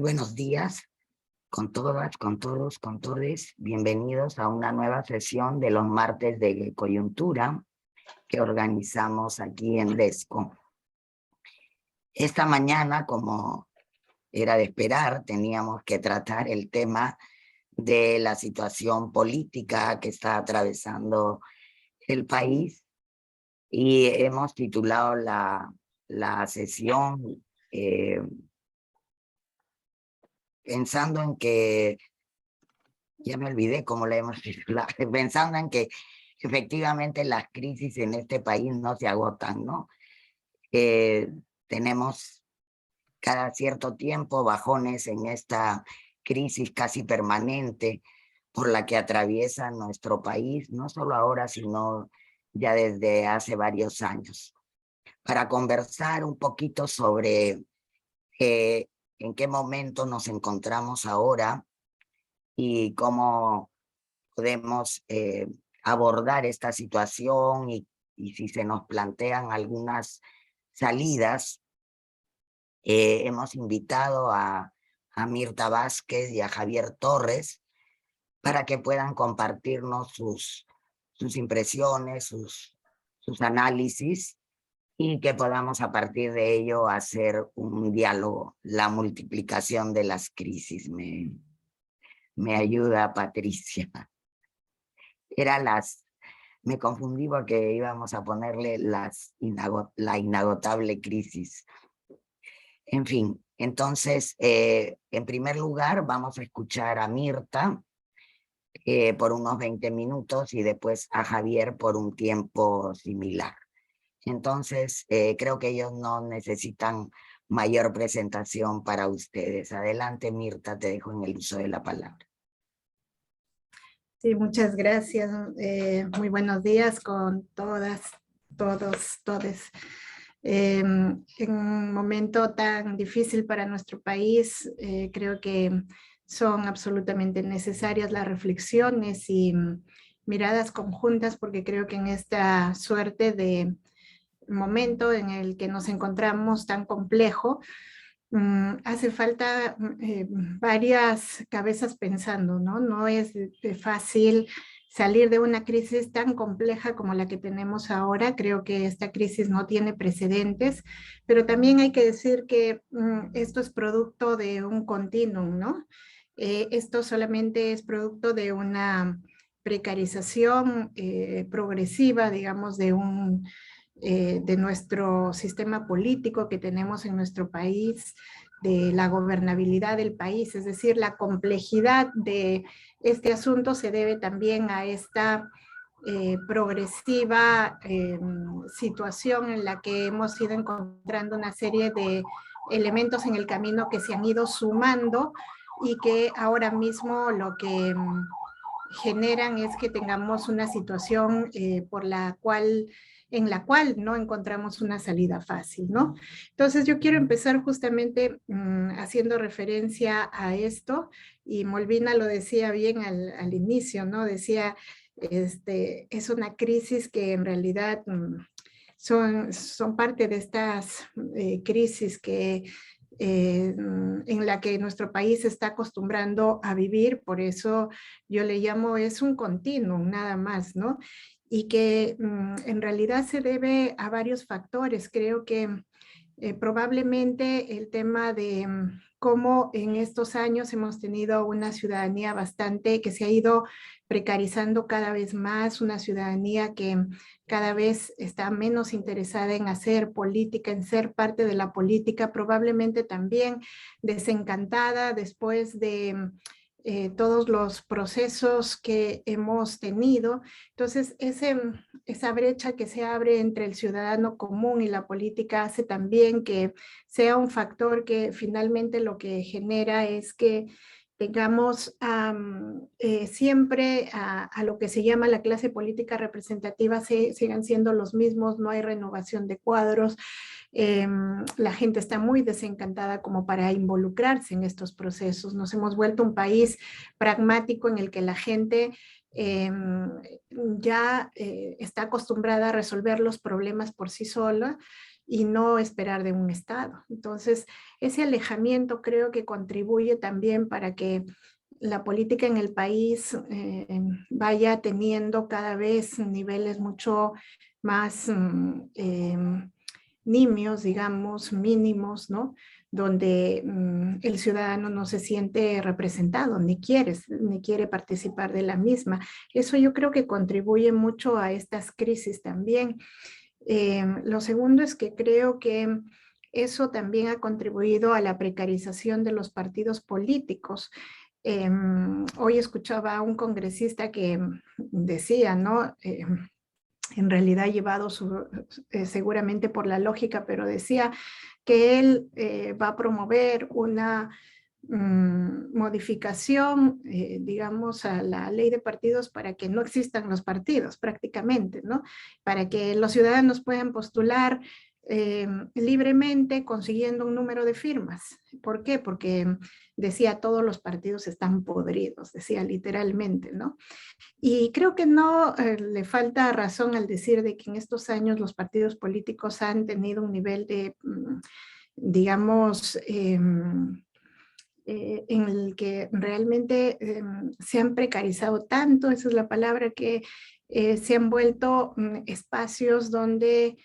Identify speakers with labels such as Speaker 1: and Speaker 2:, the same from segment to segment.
Speaker 1: buenos días con todas, con todos, con todes. Bienvenidos a una nueva sesión de los martes de coyuntura que organizamos aquí en Lesco. Esta mañana, como era de esperar, teníamos que tratar el tema de la situación política que está atravesando el país y hemos titulado la sesión pensando en que, ya me olvidé cómo la hemos titulado, pensando en que efectivamente las crisis en este país no se agotan, ¿no? Tenemos cada cierto tiempo bajones en esta crisis casi permanente por la que atraviesa nuestro país, no solo ahora, sino ya desde hace varios años. Para conversar un poquito sobre en qué momento nos encontramos ahora y cómo podemos abordar esta situación y si se nos plantean algunas salidas, hemos invitado a Mirta Vázquez y a Javier Torres para que puedan compartirnos sus impresiones, sus análisis y que podamos a partir de ello hacer un diálogo, la multiplicación de las crisis. Me ayuda Patricia. Me confundí porque íbamos a ponerle la inagotable crisis. En fin, entonces, en primer lugar, vamos a escuchar a Mirta por unos 20 minutos y después a Javier por un tiempo similar. Entonces, creo que ellos no necesitan mayor presentación para ustedes. Adelante, Mirta, te dejo en el uso de la palabra.
Speaker 2: Sí, muchas gracias. Muy buenos días con todas, todos, todes. En un momento tan difícil para nuestro país, creo que son absolutamente necesarias las reflexiones y miradas conjuntas, porque creo que en esta suerte de momento en el que nos encontramos tan complejo, hace falta varias cabezas pensando, ¿no? No es fácil salir de una crisis tan compleja como la que tenemos ahora. Creo que esta crisis no tiene precedentes, pero también hay que decir que esto es producto de un continuum, ¿no? Esto solamente es producto de una precarización progresiva, digamos, de nuestro sistema político que tenemos en nuestro país, de la gobernabilidad del país, es decir, la complejidad de este asunto se debe también a esta progresiva situación en la que hemos ido encontrando una serie de elementos en el camino que se han ido sumando y que ahora mismo lo que generan es que tengamos una situación en la cual no encontramos una salida fácil, ¿no? Entonces yo quiero empezar justamente haciendo referencia a esto, y Molvina lo decía bien al inicio, ¿no? Decía, es una crisis que en realidad son parte de estas crisis que en la que nuestro país se está acostumbrando a vivir. Por eso yo le llamo, es un continuum nada más, ¿no? Y que en realidad se debe a varios factores. Creo que probablemente el tema de cómo en estos años hemos tenido una ciudadanía bastante que se ha ido precarizando cada vez más, una ciudadanía que cada vez está menos interesada en hacer política, en ser parte de la política, probablemente también desencantada después de todos los procesos que hemos tenido. Entonces, esa brecha que se abre entre el ciudadano común y la política hace también que sea un factor que finalmente lo que genera es que tengamos siempre a lo que se llama la clase política representativa sigan siendo los mismos, no hay renovación de cuadros. La gente está muy desencantada como para involucrarse en estos procesos. Nos hemos vuelto un país pragmático en el que la gente ya está acostumbrada a resolver los problemas por sí sola. y no esperar de un Estado. Entonces, ese alejamiento creo que contribuye también para que la política en el país vaya teniendo cada vez niveles mucho más nimios, digamos, mínimos, ¿no? Donde el ciudadano no se siente representado, ni quiere participar de la misma. Eso yo creo que contribuye mucho a estas crisis también. Lo segundo es que creo que eso también ha contribuido a la precarización de los partidos políticos. Hoy escuchaba a un congresista que decía, ¿no? En realidad llevado seguramente por la lógica, pero decía que él va a promover una modificación, digamos, a la ley de partidos para que no existan los partidos prácticamente, ¿no? Para que los ciudadanos puedan postular libremente consiguiendo un número de firmas. ¿Por qué? Porque decía todos los partidos están podridos, decía literalmente, ¿no? Y creo que no le falta razón al decir de que en estos años los partidos políticos han tenido un nivel de, digamos, en el que realmente se han precarizado tanto, esa es la palabra, que se han vuelto espacios donde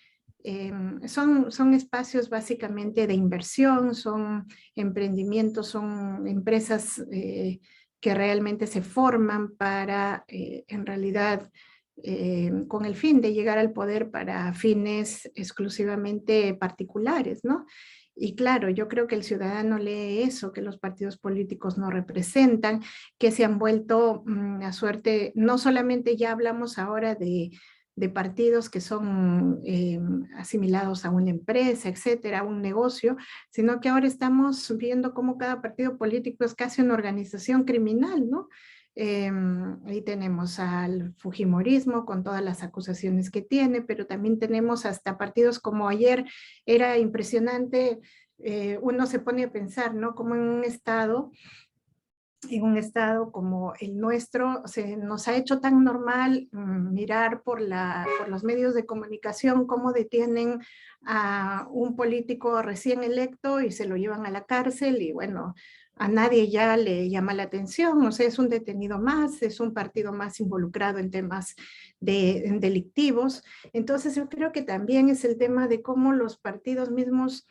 Speaker 2: son espacios básicamente de inversión, son emprendimientos, son empresas que realmente se forman para, en realidad, con el fin de llegar al poder para fines exclusivamente particulares, ¿no? Y claro, yo creo que el ciudadano lee eso, que los partidos políticos no representan, que se han vuelto a suerte, no solamente ya hablamos ahora de partidos que son asimilados a una empresa, etcétera, a un negocio, sino que ahora estamos viendo cómo cada partido político es casi una organización criminal, ¿no? Ahí tenemos al fujimorismo con todas las acusaciones que tiene, pero también tenemos hasta partidos como ayer, era impresionante, uno se pone a pensar, ¿no? Como en un estado como el nuestro, se nos ha hecho tan normal mirar por los medios de comunicación cómo detienen a un político recién electo y se lo llevan a la cárcel y bueno, a nadie ya le llama la atención, o sea, es un detenido más, es un partido más involucrado en temas delictivos. Entonces yo creo que también es el tema de cómo los partidos mismos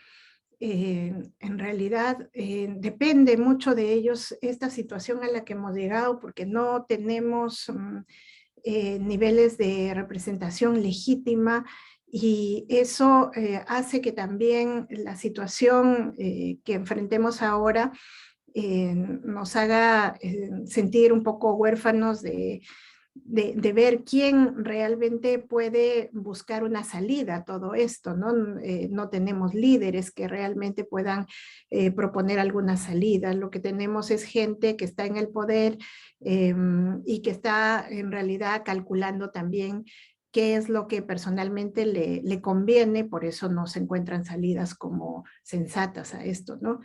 Speaker 2: en realidad depende mucho de ellos esta situación a la que hemos llegado porque no tenemos niveles de representación legítima y eso hace que también la situación que enfrentemos ahora nos haga sentir un poco huérfanos de ver quién realmente puede buscar una salida a todo esto, ¿no? No tenemos líderes que realmente puedan proponer alguna salida. Lo que tenemos es gente que está en el poder y que está en realidad calculando también qué es lo que personalmente le conviene, por eso no se encuentran salidas como sensatas a esto, ¿no?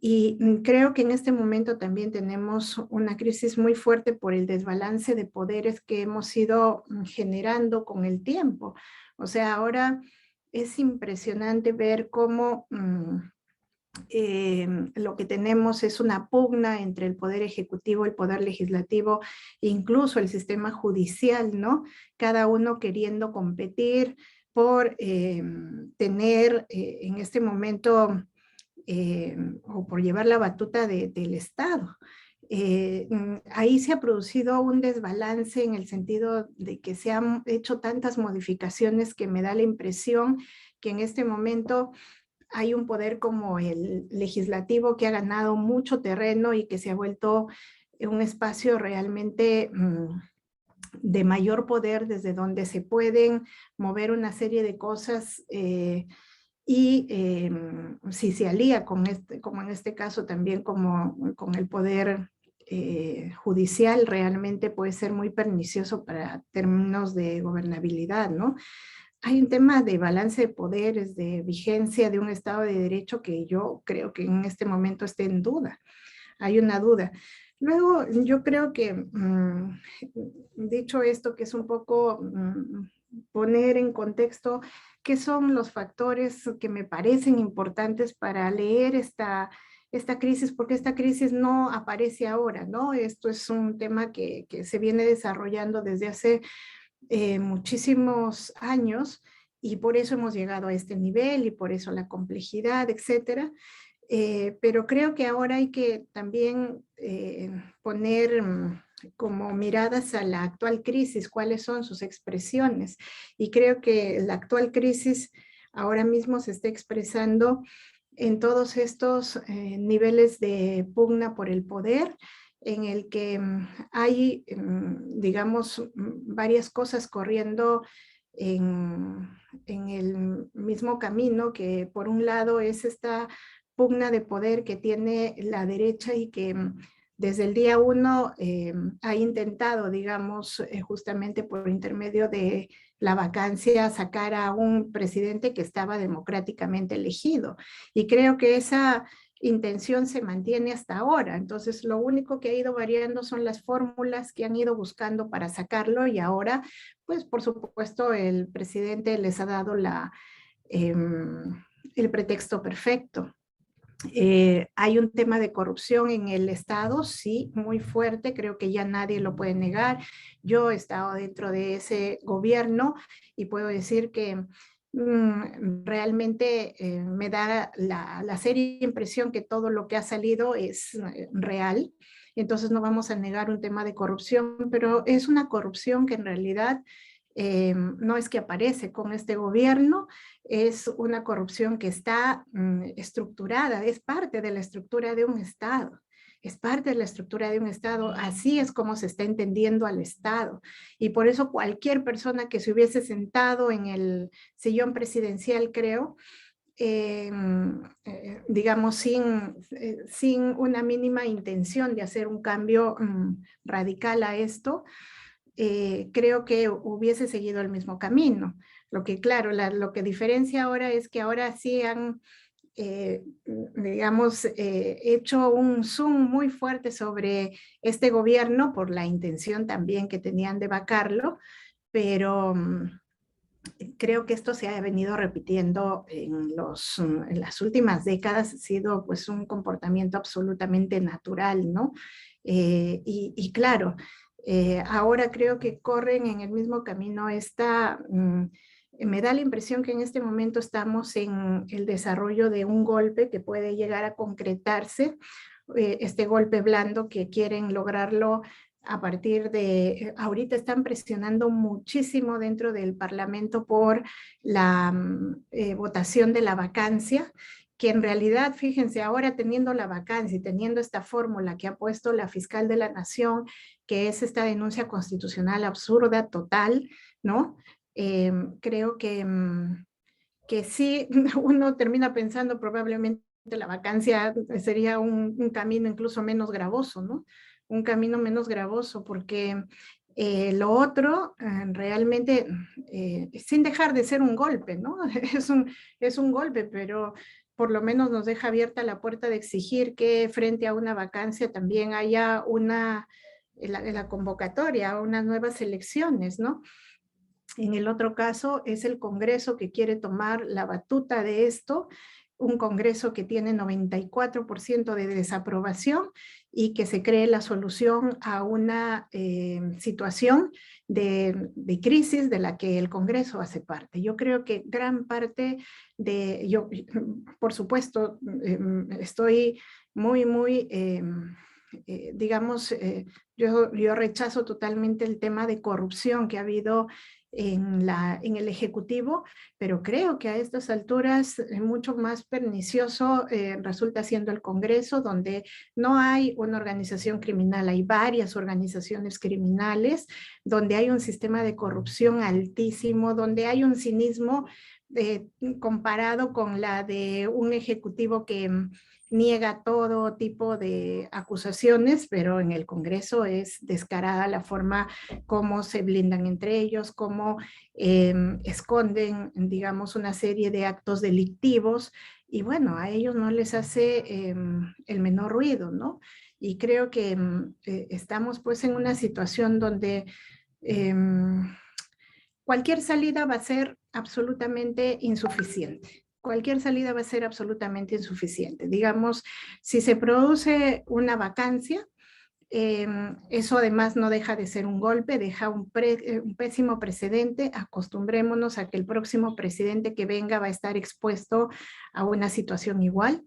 Speaker 2: Y creo que en este momento también tenemos una crisis muy fuerte por el desbalance de poderes que hemos ido generando con el tiempo. O sea, ahora es impresionante ver cómo lo que tenemos es una pugna entre el poder ejecutivo, el poder legislativo, incluso el sistema judicial, ¿no? Cada uno queriendo competir por tener en este momento o por llevar la batuta del Estado. Ahí se ha producido un desbalance en el sentido de que se han hecho tantas modificaciones que me da la impresión que en este momento hay un poder como el legislativo que ha ganado mucho terreno y que se ha vuelto un espacio realmente de mayor poder desde donde se pueden mover una serie de cosas y si se alía con como en este caso también como con el poder judicial, realmente puede ser muy pernicioso para términos de gobernabilidad, ¿no? Hay un tema de balance de poderes, de vigencia de un Estado de Derecho que yo creo que en este momento está en duda. Hay una duda. Luego, yo creo que, dicho esto, que es un poco poner en contexto ¿qué son los factores que me parecen importantes para leer esta crisis? Porque esta crisis no aparece ahora, ¿no? Esto es un tema que se viene desarrollando desde hace muchísimos años, y por eso hemos llegado a este nivel y por eso la complejidad, etcétera. Pero creo que ahora hay que también poner como miradas a la actual crisis, cuáles son sus expresiones. Y creo que la actual crisis ahora mismo se está expresando en todos estos niveles de pugna por el poder, en el que hay, digamos, varias cosas corriendo en el mismo camino, que por un lado es esta pugna de poder que tiene la derecha y que desde el día uno ha intentado, digamos, justamente por intermedio de la vacancia, sacar a un presidente que estaba democráticamente elegido. Y creo que esa intención se mantiene hasta ahora. Entonces, lo único que ha ido variando son las fórmulas que han ido buscando para sacarlo, y ahora, pues, por supuesto, el presidente les ha dado el pretexto perfecto. Hay un tema de corrupción en el Estado, sí, muy fuerte, creo que ya nadie lo puede negar. Yo he estado dentro de ese gobierno y puedo decir que realmente me da la seria impresión que todo lo que ha salido es real. Entonces no vamos a negar un tema de corrupción, pero es una corrupción que en realidad no es que aparece con este gobierno, es una corrupción que está estructurada, es parte de la estructura de un Estado. Es parte de la estructura de un Estado, así es como se está entendiendo al Estado. Y por eso cualquier persona que se hubiese sentado en el sillón presidencial, creo, digamos, sin una mínima intención de hacer un cambio radical a esto, creo que hubiese seguido el mismo camino. Lo que, claro, lo que diferencia ahora es que ahora sí han, digamos, hecho un zoom muy fuerte sobre este gobierno por la intención también que tenían de vacarlo, pero creo que esto se ha venido repitiendo en las últimas décadas, ha sido pues un comportamiento absolutamente natural, ¿no? Y claro, ahora creo que corren en el mismo camino. Me da la impresión que en este momento estamos en el desarrollo de un golpe que puede llegar a concretarse, este golpe blando que quieren lograrlo a partir de, ahorita están presionando muchísimo dentro del Parlamento por la votación de la vacancia, que en realidad, fíjense, ahora teniendo la vacancia y teniendo esta fórmula que ha puesto la fiscal de la Nación, que es esta denuncia constitucional absurda, total, ¿no? Creo que sí, uno termina pensando probablemente la vacancia sería un camino incluso menos gravoso, ¿no? Un camino menos gravoso, porque lo otro realmente, sin dejar de ser un golpe, ¿no? Es un golpe, pero por lo menos nos deja abierta la puerta de exigir que frente a una vacancia también haya la convocatoria, unas nuevas elecciones, ¿no? En el otro caso es el Congreso que quiere tomar la batuta de esto, un Congreso que tiene 94% de desaprobación y que se cree la solución a una situación de crisis de la que el Congreso hace parte. Yo creo que gran parte por supuesto, estoy muy, digamos, yo rechazo totalmente el tema de corrupción que ha habido en el Ejecutivo, pero creo que a estas alturas mucho más pernicioso resulta siendo el Congreso, donde no hay una organización criminal, hay varias organizaciones criminales, donde hay un sistema de corrupción altísimo, donde hay un cinismo comparado con la de un Ejecutivo que niega todo tipo de acusaciones, pero en el Congreso es descarada la forma como se blindan entre ellos, cómo esconden, digamos, una serie de actos delictivos, y bueno, a ellos no les hace el menor ruido, ¿no? Y creo que estamos pues en una situación donde cualquier salida va a ser absolutamente insuficiente. Cualquier salida va a ser absolutamente insuficiente. Digamos, si se produce una vacancia, eso además no deja de ser un golpe, deja un pésimo precedente. Acostumbrémonos a que el próximo presidente que venga va a estar expuesto a una situación igual.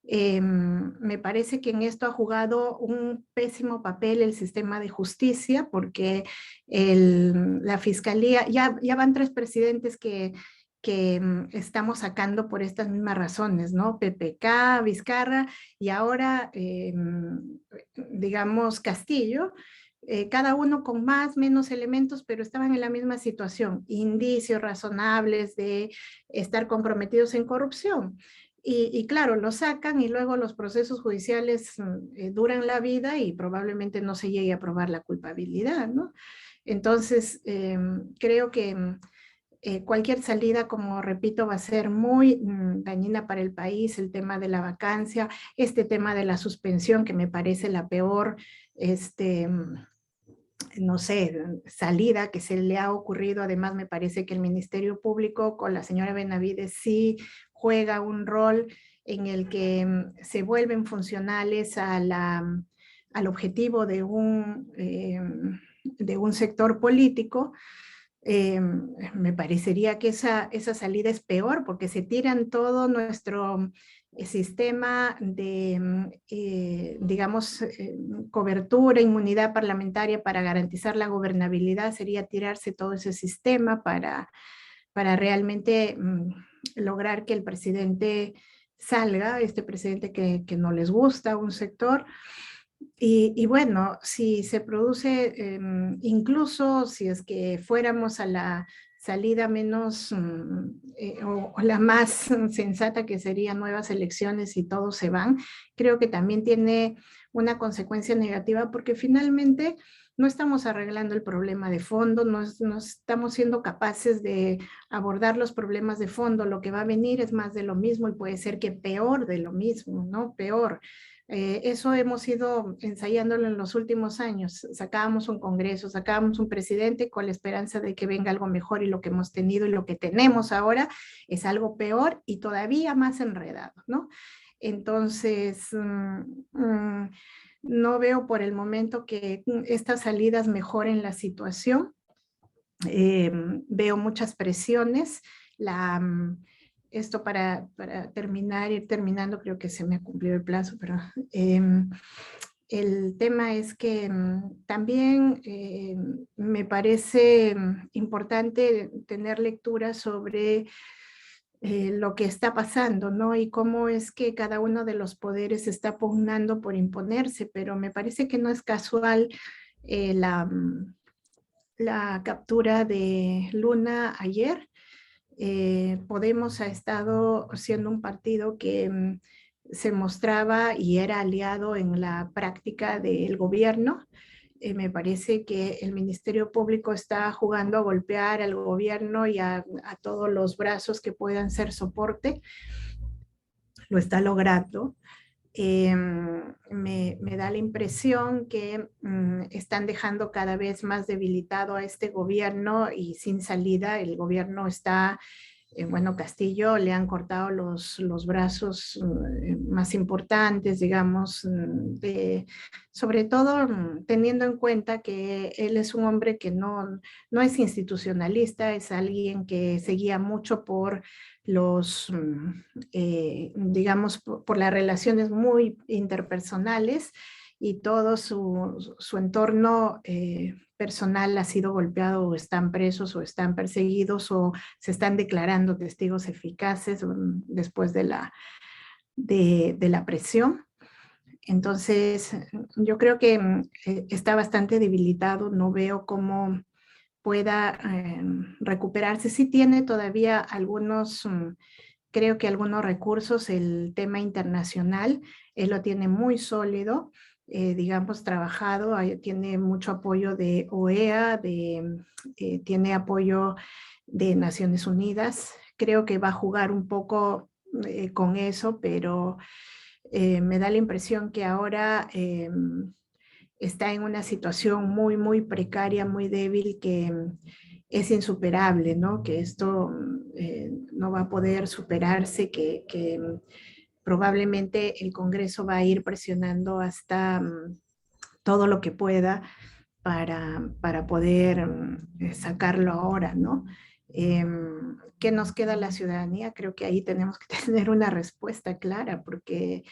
Speaker 2: Me parece que en esto ha jugado un pésimo papel el sistema de justicia, porque la fiscalía, ya van 3 presidentes que estamos sacando por estas mismas razones, ¿no? PPK, Vizcarra y ahora, digamos, Castillo, cada uno con más, menos elementos, pero estaban en la misma situación, indicios razonables de estar comprometidos en corrupción. Y claro, lo sacan y luego los procesos judiciales duran la vida y probablemente no se llegue a probar la culpabilidad, ¿no? Entonces, creo que cualquier salida, como repito, va a ser muy dañina para el país, el tema de la vacancia, este tema de la suspensión, que me parece la peor, no sé, salida que se le ha ocurrido. Además, me parece que el Ministerio Público con la señora Benavides sí juega un rol en el que se vuelven funcionales al objetivo de un sector político. Me parecería que esa salida es peor, porque se tiran todo nuestro sistema de, digamos, cobertura, inmunidad parlamentaria para garantizar la gobernabilidad. Sería tirarse todo ese sistema para realmente lograr que el presidente salga, este presidente que no les gusta a un sector. Y bueno, si se produce, incluso si es que fuéramos a la salida menos o la más sensata, que serían nuevas elecciones y todos se van, creo que también tiene una consecuencia negativa, porque finalmente no estamos arreglando el problema de fondo, no estamos siendo capaces de abordar los problemas de fondo. Lo que va a venir es más de lo mismo y puede ser que peor de lo mismo, ¿no? Peor. Eso hemos ido ensayándolo en los últimos años. Sacábamos un congreso, sacábamos un presidente con la esperanza de que venga algo mejor, y lo que hemos tenido y lo que tenemos ahora es algo peor y todavía más enredado, ¿no? Entonces, no veo por el momento que estas salidas mejoren la situación. Veo muchas presiones. Esto para terminar, ir terminando, creo que se me ha cumplido el plazo, pero el tema es que también me parece importante tener lectura sobre lo que está pasando, ¿no? Y cómo es que cada uno de los poderes está pugnando por imponerse, pero me parece que no es casual la captura de Luna ayer. Podemos ha estado siendo un partido que se mostraba y era aliado en la práctica del gobierno. Me parece que el Ministerio Público está jugando a golpear al gobierno y a todos los brazos que puedan ser soporte. Lo está logrando. Me da la impresión que están dejando cada vez más debilitado a este gobierno y sin salida. El gobierno está, bueno, Castillo le han cortado los brazos más importantes, digamos, sobre todo teniendo en cuenta que él es un hombre que no es institucionalista, es alguien que se guía mucho por digamos, por las relaciones muy interpersonales, y todo su entorno personal ha sido golpeado, o están presos, o están perseguidos, o se están declarando testigos eficaces después de la presión. Entonces, yo creo que está bastante debilitado. No veo cómo pueda recuperarse. Sí tiene todavía algunos, creo que algunos recursos. El tema internacional, él lo tiene muy sólido, digamos, trabajado, tiene mucho apoyo de OEA, tiene apoyo de Naciones Unidas. Creo que va a jugar un poco con eso, pero me da la impresión que ahora está en una situación muy, muy precaria, muy débil, que es insuperable, ¿no? Que esto no va a poder superarse, que probablemente el Congreso va a ir presionando hasta todo lo que pueda para poder sacarlo ahora, ¿no? ¿Qué nos queda a la ciudadanía? Creo que ahí tenemos que tener una respuesta clara, porque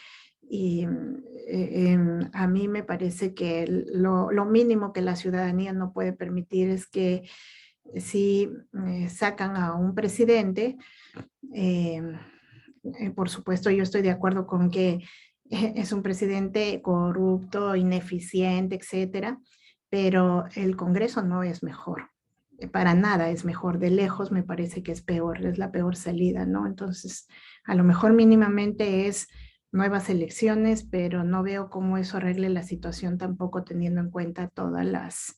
Speaker 2: a mí me parece que lo mínimo que la ciudadanía no puede permitir es que si sacan a un presidente, eh, por supuesto yo estoy de acuerdo con que es un presidente corrupto, ineficiente, etcétera, pero el Congreso no es mejor. Para nada es mejor, de lejos me parece que es peor, es la peor salida, ¿no? Entonces, a lo mejor mínimamente es nuevas elecciones, pero no veo cómo eso arregle la situación tampoco teniendo en cuenta todas las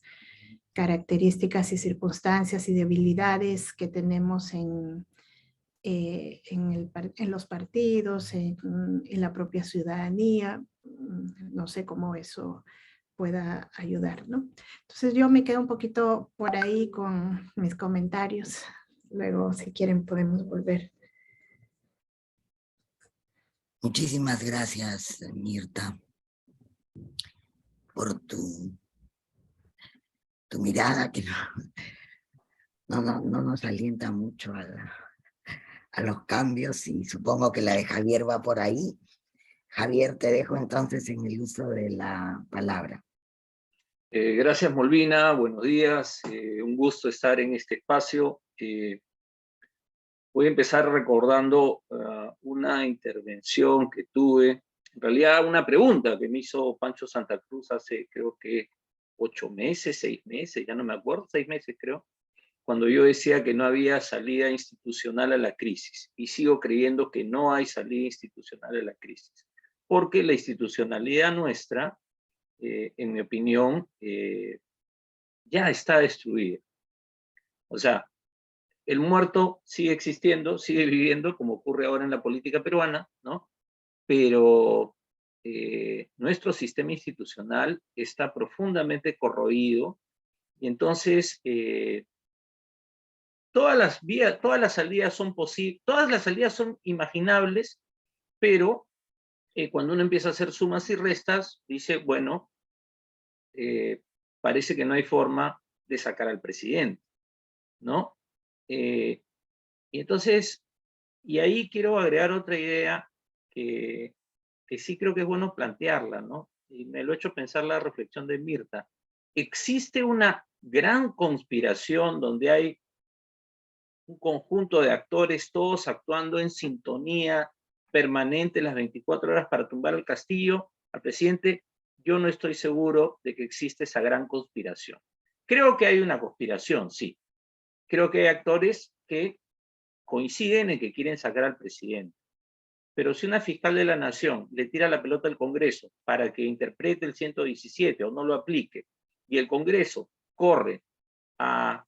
Speaker 2: características y circunstancias y debilidades que tenemos en los partidos, en la propia ciudadanía. No sé cómo eso pueda ayudar, ¿no? Entonces yo me quedo un poquito por ahí con mis comentarios. Luego, si quieren, podemos volver.
Speaker 1: Muchísimas gracias, Mirta, por tu mirada que no nos alienta mucho a los cambios, y supongo que la de Javier va por ahí. Javier, te dejo entonces en el uso de la palabra.
Speaker 3: Gracias, Molvina. Buenos días. Un gusto estar en este espacio. Voy a empezar recordando una intervención que tuve, en realidad una pregunta que me hizo Pancho Santa Cruz hace creo que 8 meses, 6 meses, ya no me acuerdo, 6 meses creo, cuando yo decía que no había salida institucional a la crisis. Y sigo creyendo que no hay salida institucional a la crisis, porque la institucionalidad nuestra, en mi opinión, ya está destruida. O sea, el muerto sigue existiendo, sigue viviendo, como ocurre ahora en la política peruana, ¿no? Pero nuestro sistema institucional está profundamente corroído, y entonces todas las salidas son posibles, todas las salidas son imaginables, pero cuando uno empieza a hacer sumas y restas, dice, bueno, parece que no hay forma de sacar al presidente, ¿no? Y entonces, y ahí quiero agregar otra idea que sí creo que es bueno plantearla, ¿no? Y me lo ha hecho pensar la reflexión de Mirta. Existe una gran conspiración donde hay un conjunto de actores, todos actuando en sintonía permanente las 24 horas para tumbar al Castillo, al presidente. Yo no estoy seguro de que existe esa gran conspiración. Creo que hay una conspiración, sí. Creo que hay actores que coinciden en que quieren sacar al presidente. Pero si una fiscal de la Nación le tira la pelota al Congreso para que interprete el 117 o no lo aplique, y el Congreso corre a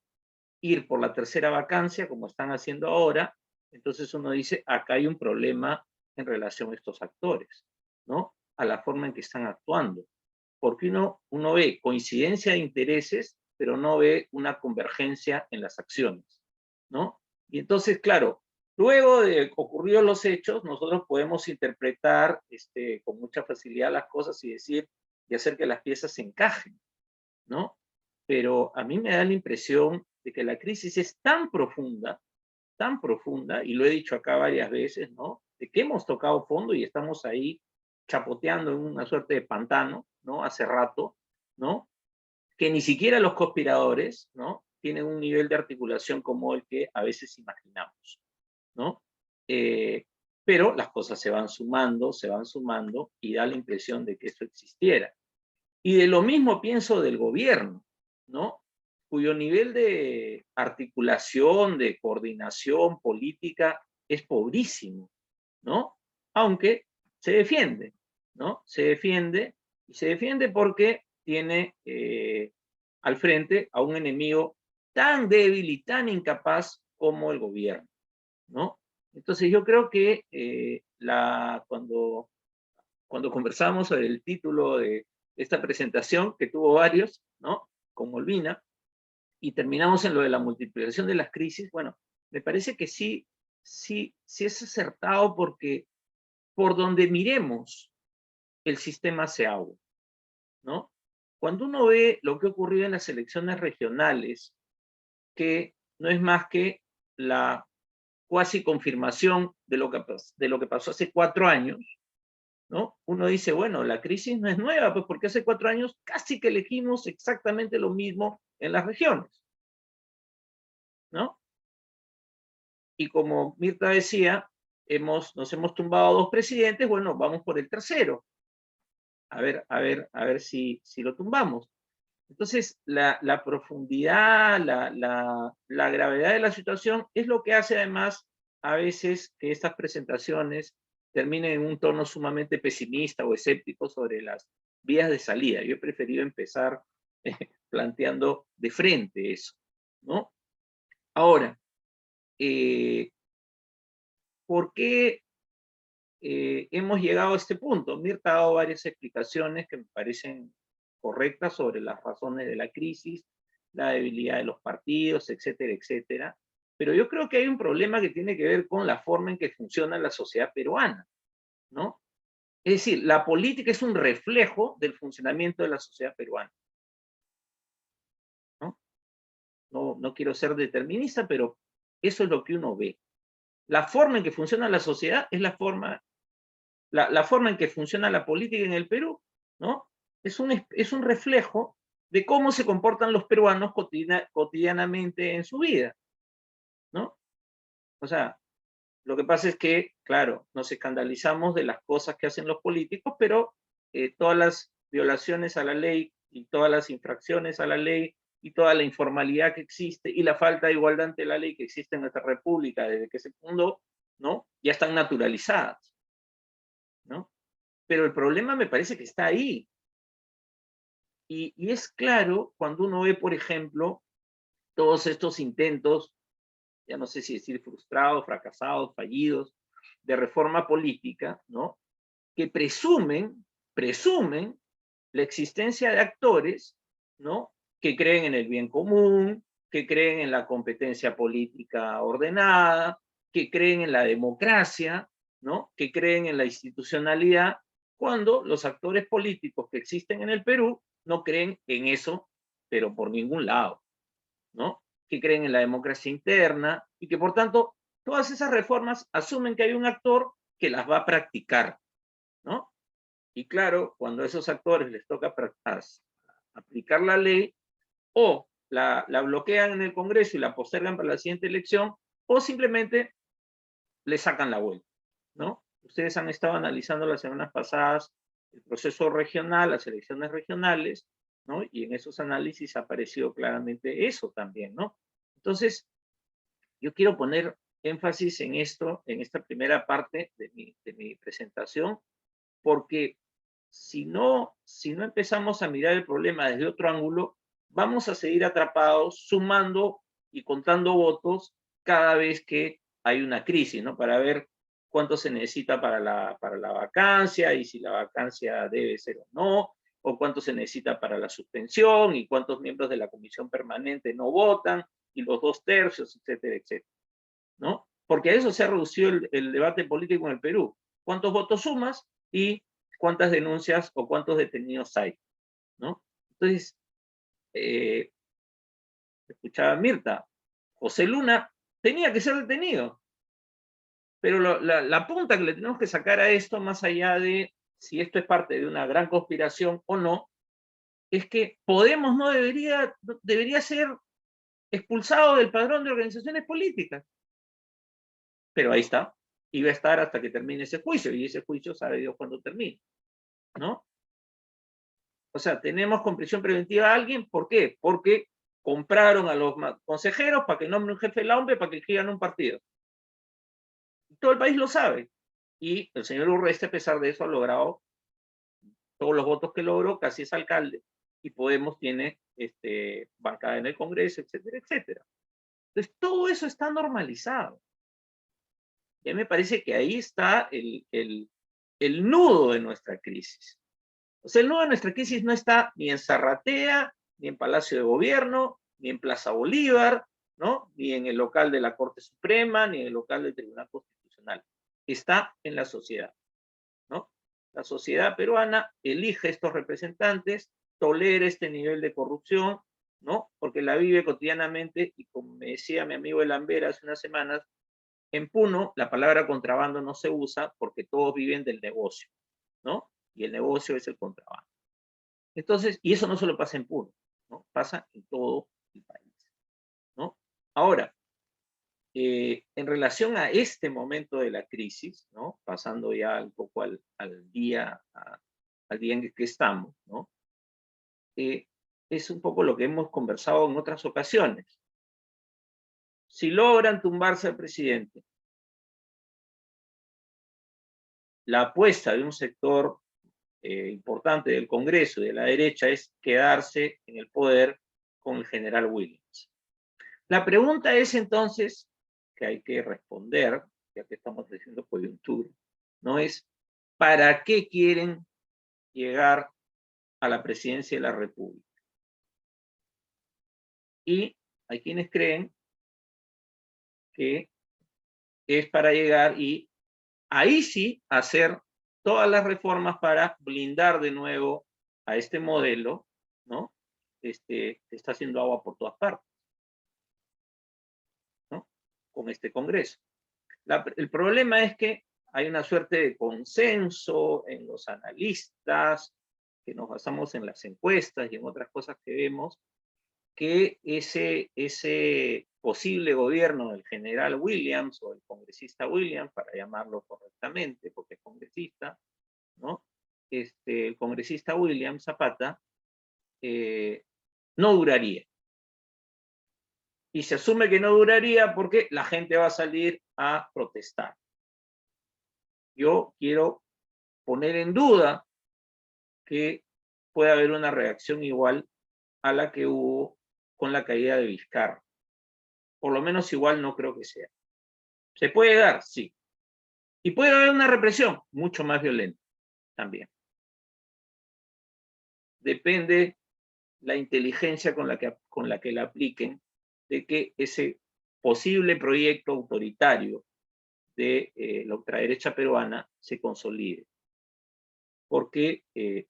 Speaker 3: ir por la tercera vacancia, como están haciendo ahora, entonces uno dice, acá hay un problema en relación a estos actores, ¿no? A la forma en que están actuando. Porque uno ve coincidencia de intereses, pero no ve una convergencia en las acciones, ¿no? Y entonces, claro, luego de ocurridos los hechos, nosotros podemos interpretar con mucha facilidad las cosas y decir, y hacer que las piezas se encajen, ¿no? Pero a mí me da la impresión de que la crisis es tan profunda, y lo he dicho acá varias veces, ¿no? De que hemos tocado fondo y estamos ahí chapoteando en una suerte de pantano, ¿no? Hace rato, ¿no? Que ni siquiera los conspiradores, ¿no? Tienen un nivel de articulación como el que a veces imaginamos, ¿no? Pero las cosas se van sumando y da la impresión de que eso existiera. Y de lo mismo pienso del gobierno, ¿no? Cuyo nivel de articulación, de coordinación política es pobrísimo, ¿no? Aunque se defiende, ¿no? Se defiende, y se defiende porque tiene al frente a un enemigo tan débil y tan incapaz como el gobierno, ¿no? Entonces yo creo que cuando conversamos sobre el título de esta presentación, que tuvo varios, ¿no? Con Molvina, y terminamos en lo de la multiplicación de las crisis, bueno, me parece que sí es acertado porque por donde miremos, el sistema se agua, ¿no? Cuando uno ve lo que ha ocurrido en las elecciones regionales, que no es más que la cuasi confirmación de lo que pasó hace 4 años, ¿no? Uno dice, bueno, la crisis no es nueva, pues porque hace 4 años casi que elegimos exactamente lo mismo en las regiones, ¿no? Y como Mirta decía, nos hemos tumbado 2 presidentes, bueno, vamos por el tercero. A ver si lo tumbamos. Entonces, la profundidad, la gravedad de la situación es lo que hace además a veces que estas presentaciones terminen en un tono sumamente pesimista o escéptico sobre las vías de salida. Yo he preferido empezar planteando de frente eso, ¿no? Ahora, ¿por qué hemos llegado a este punto? Mirta ha dado varias explicaciones que me parecen correctas sobre las razones de la crisis, la debilidad de los partidos, etcétera, etcétera. Pero yo creo que hay un problema que tiene que ver con la forma en que funciona la sociedad peruana, ¿no? Es decir, la política es un reflejo del funcionamiento de la sociedad peruana, ¿no? No quiero ser determinista, pero eso es lo que uno ve. La forma en que funciona la sociedad es la forma en que funciona la política en el Perú, ¿no? Es un reflejo de cómo se comportan los peruanos cotidianamente en su vida, ¿no? O sea, lo que pasa es que, claro, nos escandalizamos de las cosas que hacen los políticos, pero todas las violaciones a la ley y todas las infracciones a la ley y toda la informalidad que existe y la falta de igualdad ante la ley que existe en nuestra república desde que se fundó, ¿no? Ya están naturalizadas, ¿no? Pero el problema me parece que está ahí. Y es claro cuando uno ve, por ejemplo, todos estos intentos, ya no sé si decir frustrados, fracasados, fallidos, de reforma política, ¿no? Que presumen la existencia de actores, ¿no? Que creen en el bien común, que creen en la competencia política ordenada, que creen en la democracia, ¿no? Que creen en la institucionalidad, cuando los actores políticos que existen en el Perú no creen en eso, pero por ningún lado, ¿no? Que creen en la democracia interna y que por tanto todas esas reformas asumen que hay un actor que las va a practicar, ¿no? Y claro, cuando a esos actores les toca aplicar la ley, o la bloquean en el Congreso y la postergan para la siguiente elección, o simplemente le sacan la vuelta, ¿no? Ustedes han estado analizando las semanas pasadas el proceso regional, las elecciones regionales, ¿no? Y en esos análisis ha aparecido claramente eso también, ¿no? Entonces, yo quiero poner énfasis en esto, en esta primera parte de mi presentación, porque si no empezamos a mirar el problema desde otro ángulo, vamos a seguir atrapados sumando y contando votos cada vez que hay una crisis, ¿no? Para ver cuánto se necesita para la vacancia y si la vacancia debe ser o no, o cuánto se necesita para la suspensión y cuántos miembros de la comisión permanente no votan y los 2/3, etcétera, etcétera, ¿no? Porque a eso se ha reducido el debate político en el Perú. ¿Cuántos votos sumas y cuántas denuncias o cuántos detenidos hay, ¿no? Entonces, escuchaba Mirta, José Luna tenía que ser detenido, pero la punta que le tenemos que sacar a esto, más allá de si esto es parte de una gran conspiración o no, es que Podemos no debería ser expulsado del padrón de organizaciones políticas. Pero ahí está, y va a estar hasta que termine ese juicio, y ese juicio sabe Dios cuándo termine, ¿no? O sea, tenemos con prisión preventiva a alguien, ¿por qué? Porque compraron a los consejeros para que nombre un jefe de la OMP para que escriban un partido. Todo el país lo sabe. Y el señor Urresti, a pesar de eso, ha logrado todos los votos que logró, casi es alcalde, y Podemos tiene bancada en el Congreso, etcétera, etcétera. Entonces, todo eso está normalizado. Y a mí me parece que ahí está el nudo de nuestra crisis. O sea, el nudo de nuestra crisis no está ni en Zarratea, ni en Palacio de Gobierno, ni en Plaza Bolívar, ¿no? Ni en el local de la Corte Suprema, ni en el local del Tribunal Constitucional. Está en la sociedad, ¿no? La sociedad peruana elige estos representantes, tolera este nivel de corrupción, ¿no? Porque la vive cotidianamente, y como me decía mi amigo El Ambera hace unas semanas, en Puno la palabra contrabando no se usa porque todos viven del negocio, ¿no? Y el negocio es el contrabando. Entonces, y eso no solo pasa en Puno, ¿no? Pasa en todo el país, ¿no? Ahora, en relación a este momento de la crisis, ¿no? Pasando ya un poco al día en el que estamos, ¿no? Es un poco lo que hemos conversado en otras ocasiones. Si logran tumbarse al presidente, la apuesta de un sector importante del Congreso y de la derecha es quedarse en el poder con el general Williams. La pregunta es entonces, que hay que responder, ya que estamos diciendo coyuntura, no es ¿para qué quieren llegar a la presidencia de la República? Y hay quienes creen que es para llegar y ahí sí hacer todas las reformas para blindar de nuevo a este modelo, ¿no? Que está haciendo agua por todas partes, ¿no? Con este Congreso. El problema es que hay una suerte de consenso en los analistas, que nos basamos en las encuestas y en otras cosas que vemos, que ese posible gobierno del general Williams o el congresista Williams, para llamarlo correctamente, porque es congresista, ¿no? El congresista William Zapata no duraría. Y se asume que no duraría porque la gente va a salir a protestar. Yo quiero poner en duda que pueda haber una reacción igual a la que hubo con la caída de Vizcarra. Por lo menos igual no creo que sea. ¿Se puede dar? Sí. Y puede haber una represión mucho más violenta también. Depende la inteligencia con la que la apliquen, de que ese posible proyecto autoritario de la ultraderecha peruana se consolide. Porque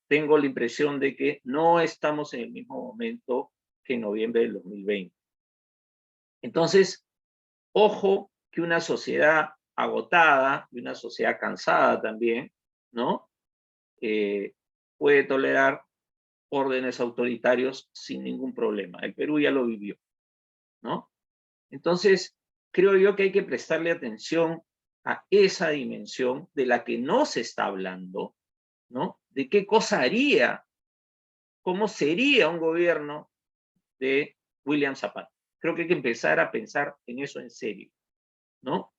Speaker 3: tengo la impresión de que no estamos en el mismo momento que en noviembre del 2020. Entonces, ojo que una sociedad agotada y una sociedad cansada también, ¿no? Puede tolerar órdenes autoritarios sin ningún problema. El Perú ya lo vivió, ¿no? Entonces, creo yo que hay que prestarle atención a esa dimensión de la que no se está hablando, ¿no? De qué cosa haría, cómo sería un gobierno de William Zapata. Creo que hay que empezar a pensar en eso en serio, ¿no?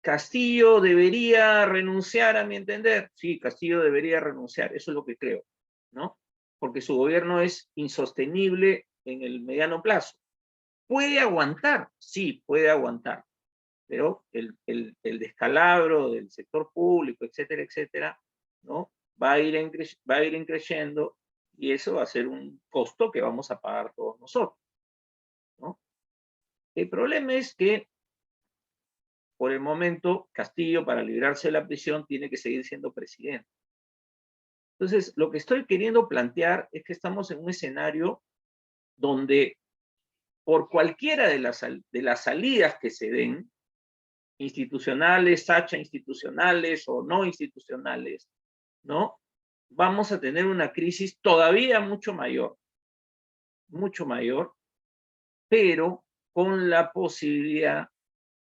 Speaker 3: Castillo debería renunciar, a mi entender. Sí, Castillo debería renunciar, eso es lo que creo, ¿no? Porque su gobierno es insostenible en el mediano plazo. ¿Puede aguantar? Sí, puede aguantar. Pero el descalabro del sector público, etcétera, etcétera, ¿no? Va a ir creciendo y eso va a ser un costo que vamos a pagar todos nosotros, ¿no? El problema es que por el momento Castillo, para librarse de la prisión, tiene que seguir siendo presidente. Entonces, lo que estoy queriendo plantear es que estamos en un escenario donde por cualquiera de las salidas que se den, institucionales, institucionales o no institucionales, ¿no? Vamos a tener una crisis todavía mucho mayor, pero con la posibilidad,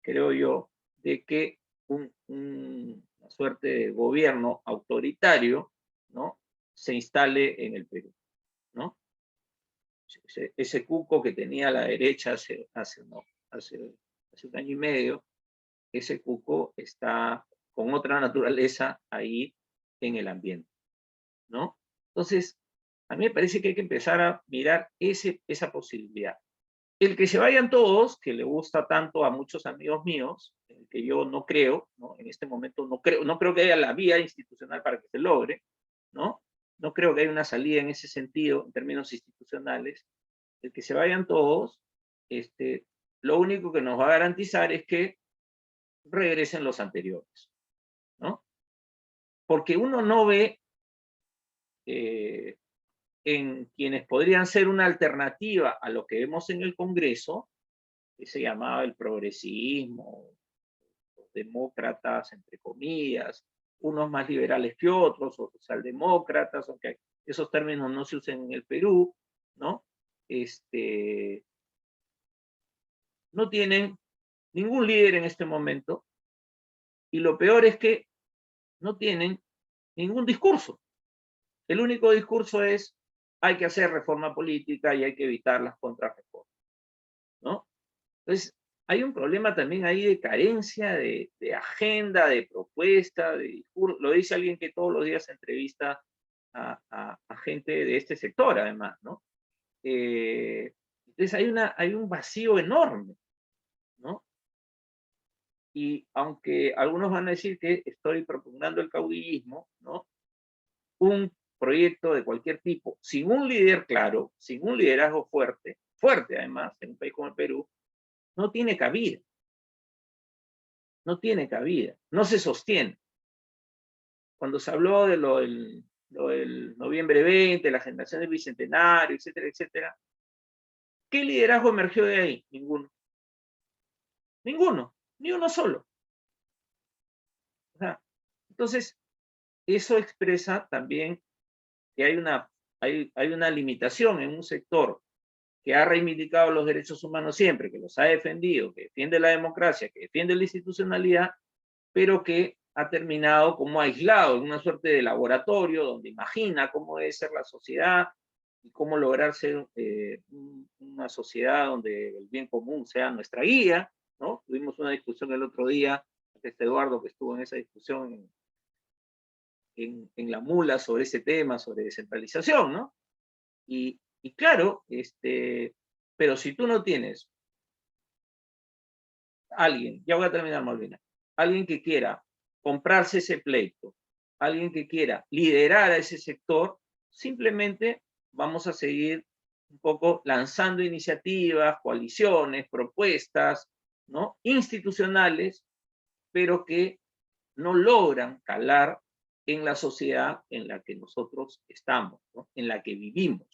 Speaker 3: creo yo, de que una suerte de gobierno autoritario, ¿no? Se instale en el Perú, ¿no? Ese cuco que tenía la derecha hace un año y medio, ese cuco está con otra naturaleza ahí en el ambiente, ¿no? Entonces, a mí me parece que hay que empezar a mirar esa posibilidad. El que se vayan todos, que le gusta tanto a muchos amigos míos, el que yo no creo, ¿no? En este momento no creo que haya la vía institucional para que se logre, ¿no? No creo que haya una salida en ese sentido, en términos institucionales. el que se vayan todos, lo único que nos va a garantizar es que regresen los anteriores, ¿no? Porque uno no ve en quienes podrían ser una alternativa a lo que vemos en el Congreso, que se llamaba el progresismo, los demócratas, entre comillas, unos más liberales que otros, o socialdemócratas, aunque esos términos no se usan en el Perú, ¿no? No tienen ningún líder en este momento, y lo peor es que no tienen ningún discurso. El único discurso es: hay que hacer reforma política y hay que evitar las contrarreformas, ¿no? Entonces, hay un problema también ahí de carencia de agenda, de propuesta, de discurso. Lo dice alguien que todos los días entrevista a gente de este sector, además, ¿no? Entonces, hay un vacío enorme, ¿no? Y aunque algunos van a decir que estoy propugnando el caudillismo, ¿no? Un proyecto de cualquier tipo, sin un líder claro, sin un liderazgo fuerte, fuerte además, en un país como el Perú, no tiene cabida. No tiene cabida, no se sostiene. Cuando se habló de lo del noviembre 20, la generación del Bicentenario, etcétera, etcétera, ¿qué liderazgo emergió de ahí? Ninguno. Ninguno, ni uno solo. O sea, entonces, eso expresa también que hay una limitación en un sector que ha reivindicado los derechos humanos siempre, que los ha defendido, que defiende la democracia, que defiende la institucionalidad, pero que ha terminado como aislado en una suerte de laboratorio donde imagina cómo debe ser la sociedad y cómo lograr ser una sociedad donde el bien común sea nuestra guía, ¿no? Tuvimos una discusión el otro día, Eduardo que estuvo en esa discusión en La Mula sobre ese tema, sobre descentralización, ¿no? Y claro, pero si tú no tienes alguien, ya voy a terminar, Malvina, alguien que quiera comprarse ese pleito, alguien que quiera liderar a ese sector, simplemente vamos a seguir un poco lanzando iniciativas, coaliciones, propuestas, ¿no? Institucionales, pero que no logran calar en la sociedad en la que nosotros estamos, ¿no? En la que vivimos,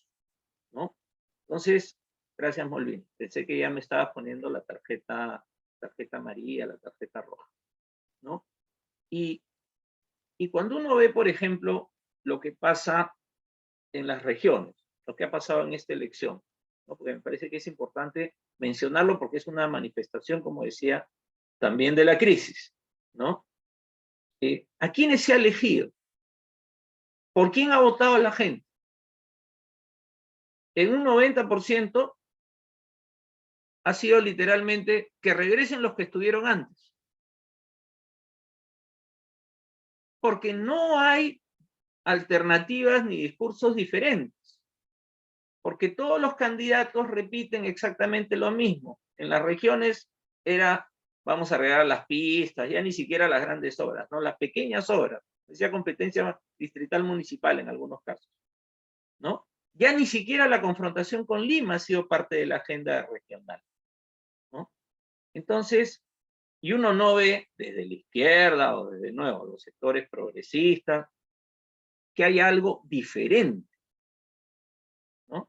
Speaker 3: ¿no? Entonces, gracias, Molvin. Pensé que ya me estabas poniendo la tarjeta amarilla, la tarjeta roja, ¿no? Y cuando uno ve, por ejemplo, lo que pasa en las regiones, lo que ha pasado en esta elección, ¿no? Porque me parece que es importante mencionarlo porque es una manifestación, como decía, también de la crisis, ¿no? ¿A quiénes se ha elegido? ¿Por quién ha votado la gente? En un 90% ha sido literalmente que regresen los que estuvieron antes. Porque no hay alternativas ni discursos diferentes. Porque todos los candidatos repiten exactamente lo mismo. En las regiones era, vamos a arreglar las pistas, ya ni siquiera las grandes obras, ¿no? Las pequeñas obras, decía competencia distrital municipal en algunos casos, ¿no? Ya ni siquiera la confrontación con Lima ha sido parte de la agenda regional, ¿no? Entonces, y uno no ve desde la izquierda o desde nuevo los sectores progresistas que hay algo diferente, ¿no?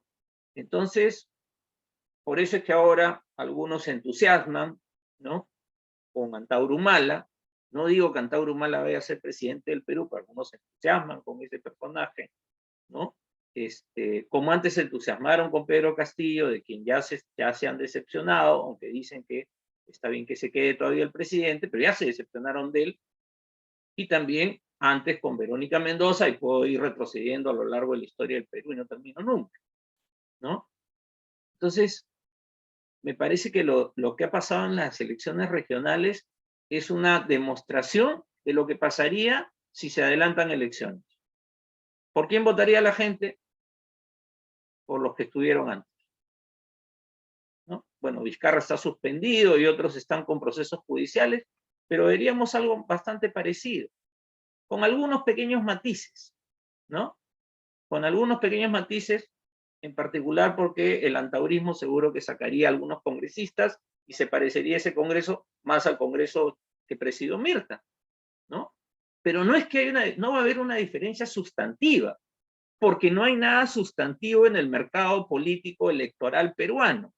Speaker 3: Entonces, por eso es que ahora algunos se entusiasman, ¿no? Con Antauro Humala. No digo que Antauro Humala vaya a ser presidente del Perú, pero algunos se entusiasman con ese personaje, ¿no? Como antes se entusiasmaron con Pedro Castillo, de quien ya se han decepcionado, aunque dicen que está bien que se quede todavía el presidente, pero ya se decepcionaron de él. Y también antes con Verónica Mendoza, y puedo ir retrocediendo a lo largo de la historia del Perú y no termino nunca, ¿no? Entonces, me parece que lo que ha pasado en las elecciones regionales es una demostración de lo que pasaría si se adelantan elecciones. ¿Por quién votaría la gente? Por los que estuvieron antes, ¿no? Bueno, Vizcarra está suspendido y otros están con procesos judiciales, pero veríamos algo bastante parecido, con algunos pequeños matices, ¿no? Con algunos pequeños matices en particular porque el antaurismo seguro que sacaría a algunos congresistas y se parecería ese Congreso más al Congreso que presidió Mirta, ¿no? Pero no es que no va a haber una diferencia sustantiva, porque no hay nada sustantivo en el mercado político electoral peruano,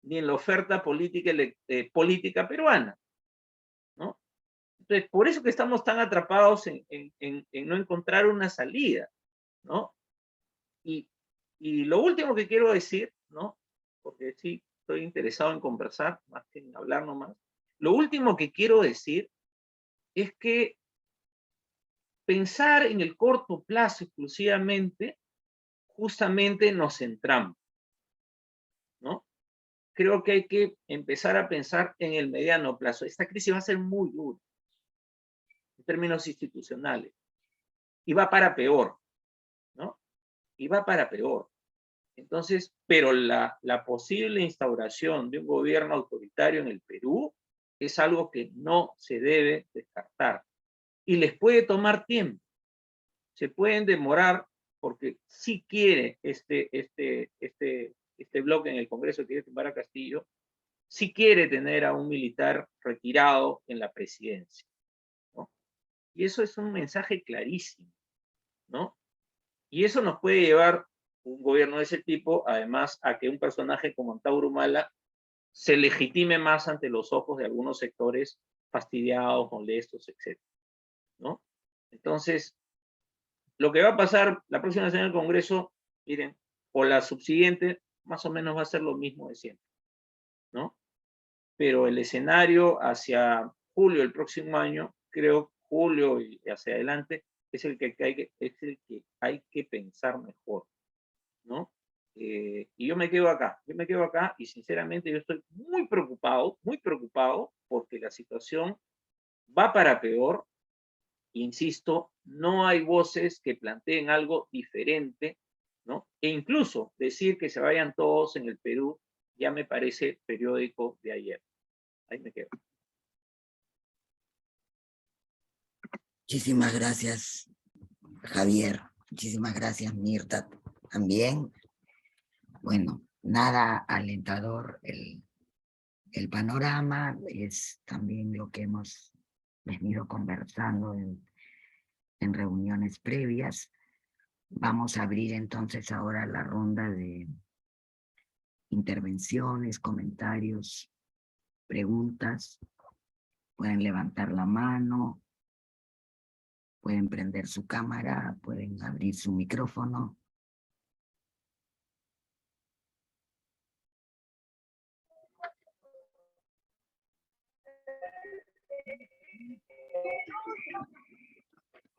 Speaker 3: ni en la oferta política peruana, ¿no? Entonces, por eso que estamos tan atrapados en no encontrar una salida, ¿no? Y lo último que quiero decir, ¿no? Porque sí estoy interesado en conversar, más que en hablar nomás. Lo último que quiero decir es que pensar en el corto plazo exclusivamente, justamente nos centramos, ¿no? Creo que hay que empezar a pensar en el mediano plazo. Esta crisis va a ser muy dura en términos institucionales y va para peor, ¿no? Y va para peor. Entonces, pero la posible instauración de un gobierno autoritario en el Perú es algo que no se debe descartar. Y les puede tomar tiempo. Se pueden demorar porque si quiere este bloque en el Congreso, quiere tumbar a Castillo, si quiere tener a un militar retirado en la presidencia, ¿no? Y eso es un mensaje clarísimo, ¿no? Y eso nos puede llevar un gobierno de ese tipo, además, a que un personaje como Antauro Humala se legitime más ante los ojos de algunos sectores fastidiados, molestos, etc., ¿no? Entonces, lo que va a pasar la próxima sesión del Congreso, miren, o la subsiguiente, más o menos va a ser lo mismo de siempre, ¿no? Pero el escenario hacia julio del próximo año, creo julio y hacia adelante, es el que hay que pensar mejor, ¿no? Y yo me quedo acá y sinceramente yo estoy muy preocupado porque la situación va para peor. Insisto, no hay voces que planteen algo diferente, ¿no? E incluso decir que se vayan todos en el Perú ya me parece periódico de ayer. Ahí me quedo.
Speaker 1: Muchísimas gracias, Javier. Muchísimas gracias, Mirta, también. Bueno, nada alentador el panorama, es también lo que hemos venido conversando en reuniones previas. Vamos a abrir entonces ahora la ronda de intervenciones, comentarios, preguntas. Pueden levantar la mano, pueden prender su cámara, pueden abrir su micrófono.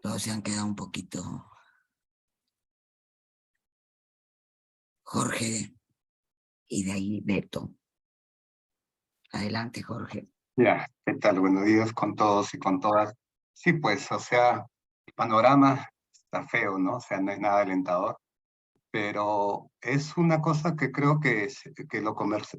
Speaker 1: Todos se han quedado un poquito. Jorge, y de ahí Beto. Adelante, Jorge.
Speaker 4: Ya, ¿qué tal? Buenos días con todos y con todas. Sí, pues, o sea, el panorama está feo, ¿no? O sea, no es nada alentador, pero es una cosa que creo que,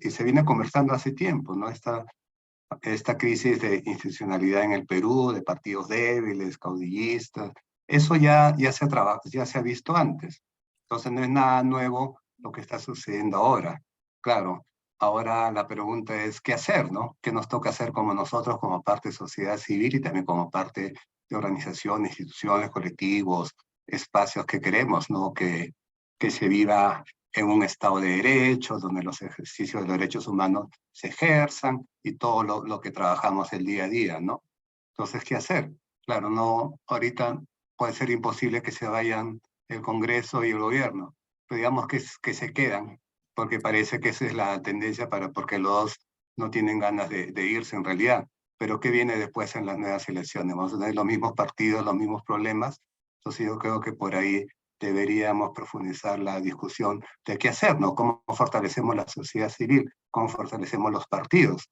Speaker 4: y se viene conversando hace tiempo, ¿no? Esta crisis de institucionalidad en el Perú, de partidos débiles, caudillistas, eso ya se ha visto antes. Entonces no es nada nuevo lo que está sucediendo ahora. Claro, ahora la pregunta es qué hacer, ¿no? ¿Qué nos toca hacer como nosotros, como parte de sociedad civil y también como parte de organizaciones, instituciones, colectivos, espacios que queremos, ¿no? Que se viva en un Estado de Derecho, donde los ejercicios de los derechos humanos se ejerzan y todo lo que trabajamos el día a día, ¿no? Entonces, ¿qué hacer? Claro, no, ahorita puede ser imposible que se vayan el Congreso y el gobierno, pero digamos que se quedan, porque parece que esa es la tendencia porque los dos no tienen ganas de irse en realidad. Pero ¿qué viene después en las nuevas elecciones? Vamos a tener los mismos partidos, los mismos problemas. Entonces yo creo que por ahí deberíamos profundizar la discusión de qué hacer, ¿no? Cómo fortalecemos la sociedad civil, cómo fortalecemos los partidos.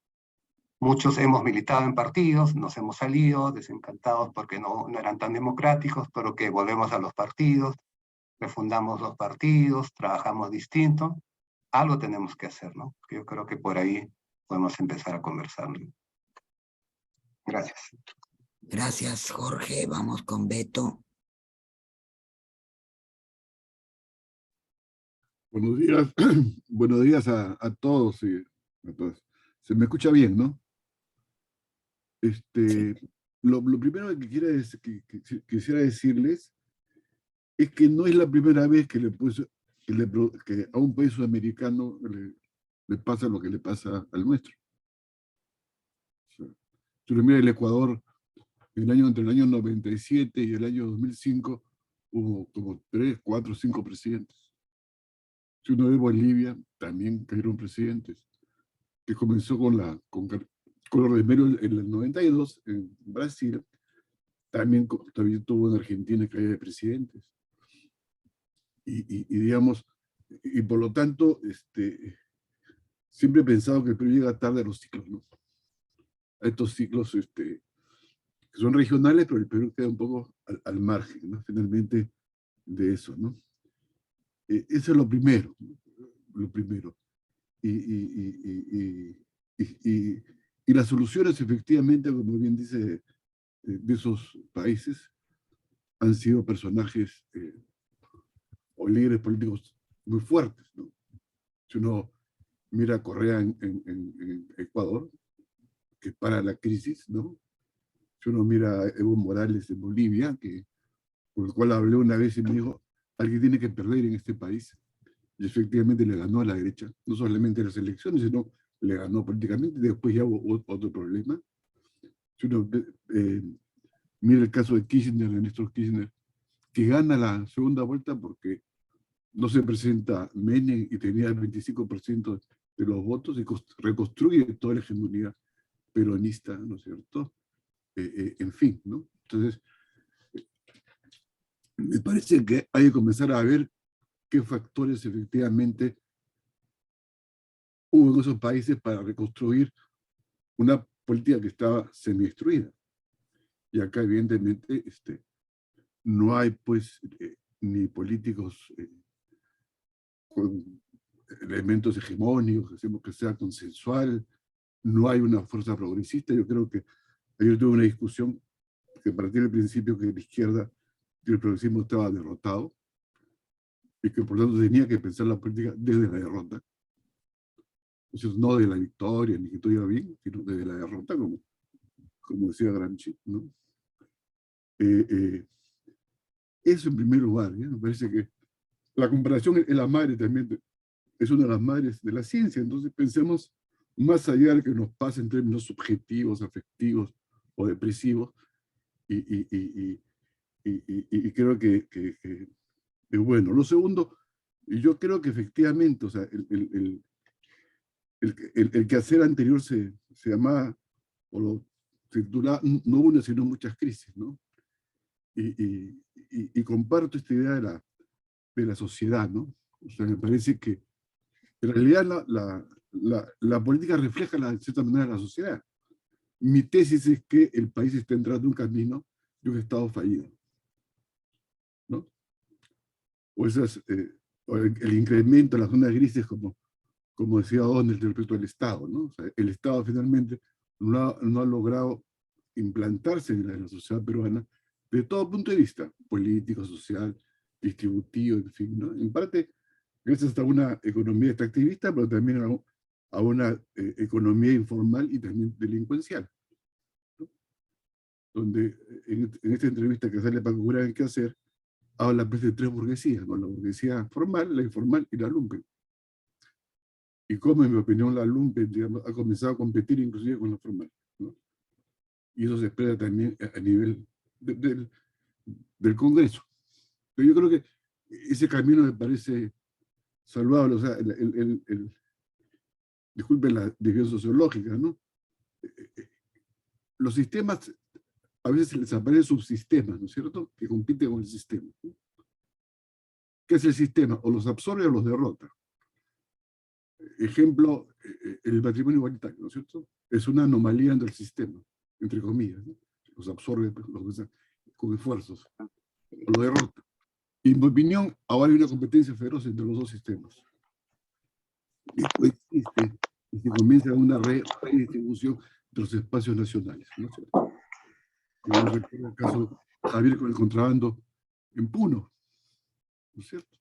Speaker 4: Muchos hemos militado en partidos, nos hemos salido desencantados porque no eran tan democráticos, pero que volvemos a los partidos, refundamos los partidos, trabajamos distinto. Algo tenemos que hacer, ¿no? Yo creo que por ahí podemos empezar a conversar, ¿no? Gracias.
Speaker 1: Gracias, Jorge. Vamos con Beto.
Speaker 5: Buenos días, buenos días a todos y a todas. Se me escucha bien, ¿no?
Speaker 1: Sí.
Speaker 5: Lo primero quisiera decirles es que no es la primera vez que a un país sudamericano le pasa lo que le pasa al nuestro. O sea, si uno mira el Ecuador, entre el año 97 y el año 2005 hubo como 3, 4, 5 presidentes. Si uno ve Bolivia, también cayeron presidentes, que comenzó con Remero en el 92, en Brasil, también tuvo en Argentina caída de presidentes. Digamos, y por lo tanto, siempre he pensado que el Perú llega tarde a los ciclos, ¿no? A estos ciclos que son regionales, pero el Perú queda un poco al margen, ¿no? Finalmente, de eso, ¿no? Eso es lo primero, ¿no? Lo primero. Y las soluciones, efectivamente, como bien dice, de esos países, han sido personajes o líderes políticos muy fuertes, ¿no? Si uno mira a Correa en Ecuador, que para la crisis, ¿no? Si uno mira a Evo Morales en Bolivia, con el cual hablé una vez y me dijo, alguien tiene que perder en este país. Y efectivamente le ganó a la derecha, no solamente en las elecciones, sino le ganó políticamente. Después ya hubo otro problema. Si uno mira el caso de Kirchner, de Néstor Kirchner, que gana la segunda vuelta porque no se presenta Menem y tenía el 25% de los votos y reconstruye toda la hegemonía peronista, ¿no es cierto? En fin, ¿no? Entonces, me parece que hay que comenzar a ver qué factores efectivamente hubo en esos países para reconstruir una política que estaba semi-destruida. Y acá, evidentemente, no hay, pues, ni políticos con elementos hegemónicos, hacemos que sea consensual, no hay una fuerza progresista. Yo creo que ayer tuve una discusión que partía del principio que la izquierda y el progresismo estaba derrotado y que por lo tanto tenía que pensar la política desde la derrota. Entonces, no de la victoria, ni que todo iba bien, sino desde la derrota, como decía Gramsci, ¿no? Eso en primer lugar, ¿ya? Me parece que la comparación es la madre también, es una de las madres de la ciencia. Entonces pensemos más allá de que nos pase en términos subjetivos, afectivos o depresivos, y creo que es bueno. Lo segundo, yo creo que efectivamente, o sea, el quehacer anterior se llamaba, o lo titulaba, no una, sino muchas crisis, ¿no? Y comparto esta idea de la sociedad, ¿no? O sea, me parece que en realidad la política refleja, de cierta manera, la sociedad. Mi tesis es que el país está entrando en un camino de un Estado fallido, ¿no? O el incremento de las zonas grises, como decía Donald respecto al Estado, ¿no? O sea, el Estado finalmente no ha logrado implantarse en la sociedad peruana de todo punto de vista, político, social, distributivo, en fin, ¿no? En parte, gracias a una economía extractivista, pero también a una economía informal y también delincuencial, ¿no? Donde en esta entrevista que sale para curar en qué hacer, habla pues de tres burguesías, ¿no? La burguesía formal, la informal y la lumpen. Y cómo, en mi opinión, la lumpen, digamos, ha comenzado a competir inclusive con la formal, ¿no? Y eso se espera también a nivel del Congreso. Pero yo creo que ese camino me parece saludable. O sea, disculpen la desviación sociológica, ¿no? Los sistemas, a veces les aparecen subsistemas, ¿no es cierto?, que compiten con el sistema, ¿no? ¿Qué es el sistema? O los absorbe o los derrota. Ejemplo, el matrimonio igualitario, ¿no es cierto? Es una anomalía del sistema, entre comillas, ¿no? Los absorbe con esfuerzos, o lo derrota. Y en mi opinión, ahora hay una competencia feroz entre los dos sistemas. Y coexiste y se comienza una redistribución de los espacios nacionales, ¿no es cierto? Yo recuerdo el caso Javier con el contrabando en Puno, ¿no es cierto?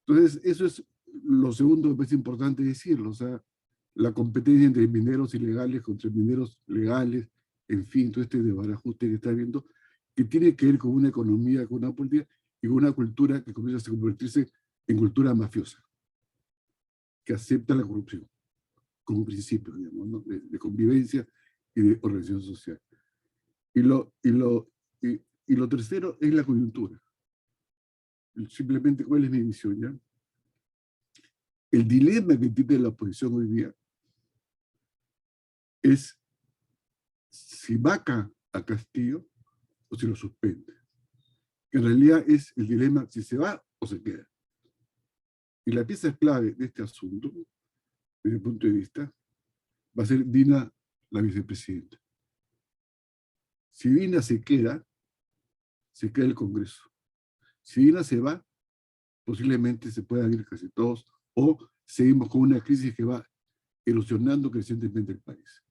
Speaker 5: Entonces, eso es lo segundo me parece importante decirlo, o sea, la competencia entre mineros ilegales contra mineros legales, en fin, todo este desbarajuste que está viendo, que tiene que ver con una economía, con una política y con una cultura que comienza a convertirse en cultura mafiosa, que acepta la corrupción como principio, digamos, ¿no? de convivencia y de organización social. Y lo tercero es la coyuntura. Simplemente, ¿cuál es mi visión? ¿Ya? El dilema que tiene la oposición hoy día es si vaca a Castillo o si lo suspende. En realidad es el dilema si se va o se queda. Y la pieza clave de este asunto, desde mi punto de vista, va a ser Dina, la vicepresidenta. Si Dina se queda el Congreso. Si Dina se va, posiblemente se puedan ir casi todos, o seguimos con una crisis que va erosionando crecientemente el país.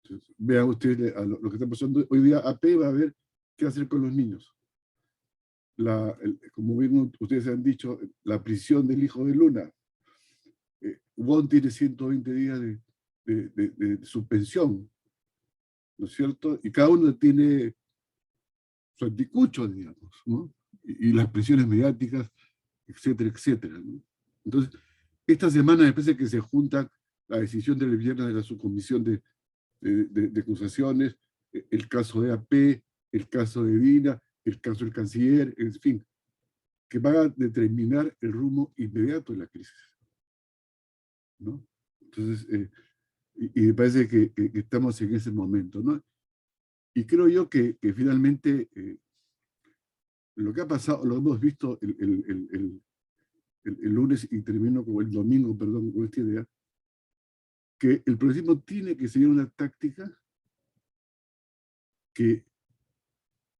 Speaker 5: Entonces, vean ustedes lo que está pasando hoy día. AP va a ver qué hacer con los niños. Como bien ustedes han dicho, la prisión del hijo de Luna. Wong tiene 120 días de suspensión, ¿no es cierto? Y cada uno tiene su anticucho, digamos, ¿no? Y las presiones mediáticas, etcétera, etcétera, ¿no? Entonces, esta semana me parece que se juntan la decisión del viernes de la subcomisión de acusaciones, el caso de AP, el caso de Dina, el caso del canciller, en fin, que van a determinar el rumbo inmediato de la crisis, ¿no? Entonces, y me parece que estamos en ese momento, ¿no? Y creo yo que finalmente lo que ha pasado, lo hemos visto el lunes y termino como el domingo, perdón, con esta idea, que el progresismo tiene que seguir una táctica que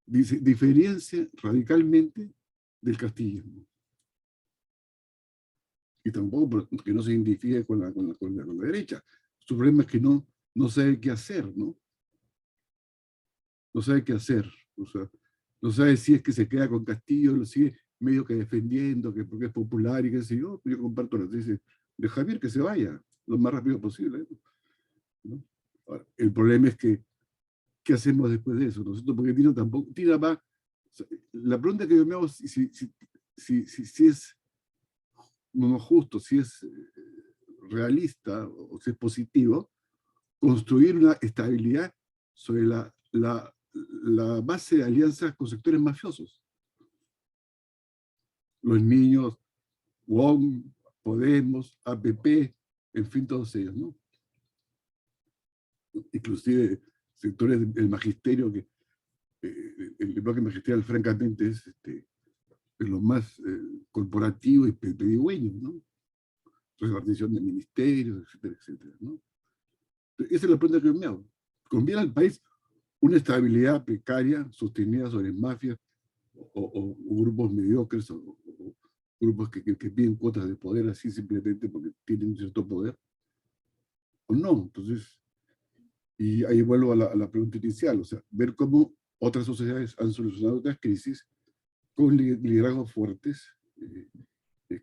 Speaker 5: diferencia radicalmente del castillismo. Y tampoco que no se identifique con la derecha. Su problema es que no sabe qué hacer, ¿no? No sabe qué hacer. O sea, no sabe si es que se queda con Castillo, lo sigue medio que defendiendo, que porque es popular y qué sé yo. Yo comparto la tesis de Javier, que se vaya lo más rápido posible, ¿no? Ahora, el problema es que, ¿qué hacemos después de eso? Nosotros, porque Tina tampoco, Tina va, la pregunta que yo me hago, si es no justo, si es realista o si es positivo, construir una estabilidad sobre la base de alianzas con sectores mafiosos. Los niños, Wong, Podemos, APP, en fin, todos ellos, ¿no? Inclusive sectores del magisterio, que el bloque magisterial francamente es lo más corporativo y pedigüeño, ¿no? Repartición de ministerios, etcétera, etcétera, ¿no? Esa es la pregunta que me hago. ¿Conviene al país una estabilidad precaria sostenida sobre mafias o grupos mediocres o grupos que piden cuotas de poder así simplemente porque tienen un cierto poder? ¿O no? Entonces, y ahí vuelvo a la pregunta inicial, o sea, ver cómo otras sociedades han solucionado otras crisis con liderazgos fuertes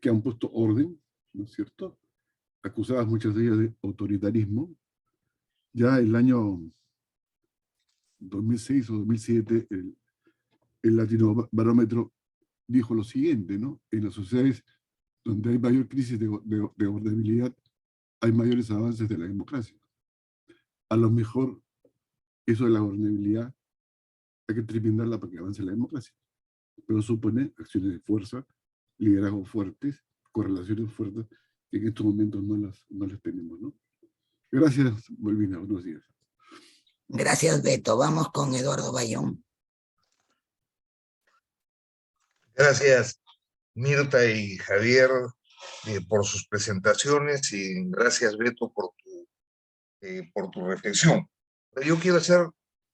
Speaker 5: que han puesto orden, ¿no es cierto? Acusadas muchas de ellas de autoritarismo. Ya el año 2006 o 2007, el Latinobarómetro dijo lo siguiente, ¿no? En las sociedades donde hay mayor crisis de gobernabilidad, hay mayores avances de la democracia. A lo mejor eso de la gobernabilidad hay que terminarla para que avance la democracia. Pero supone acciones de fuerza, liderazgos fuertes, correlaciones fuertes, que en estos momentos no las tenemos, ¿no? Gracias, Malvina. Buenos días.
Speaker 1: Gracias, Beto. Vamos con Eduardo Bayón.
Speaker 6: Gracias, Mirta y Javier, por sus presentaciones, y gracias, Beto, por tu reflexión. Yo quiero hacer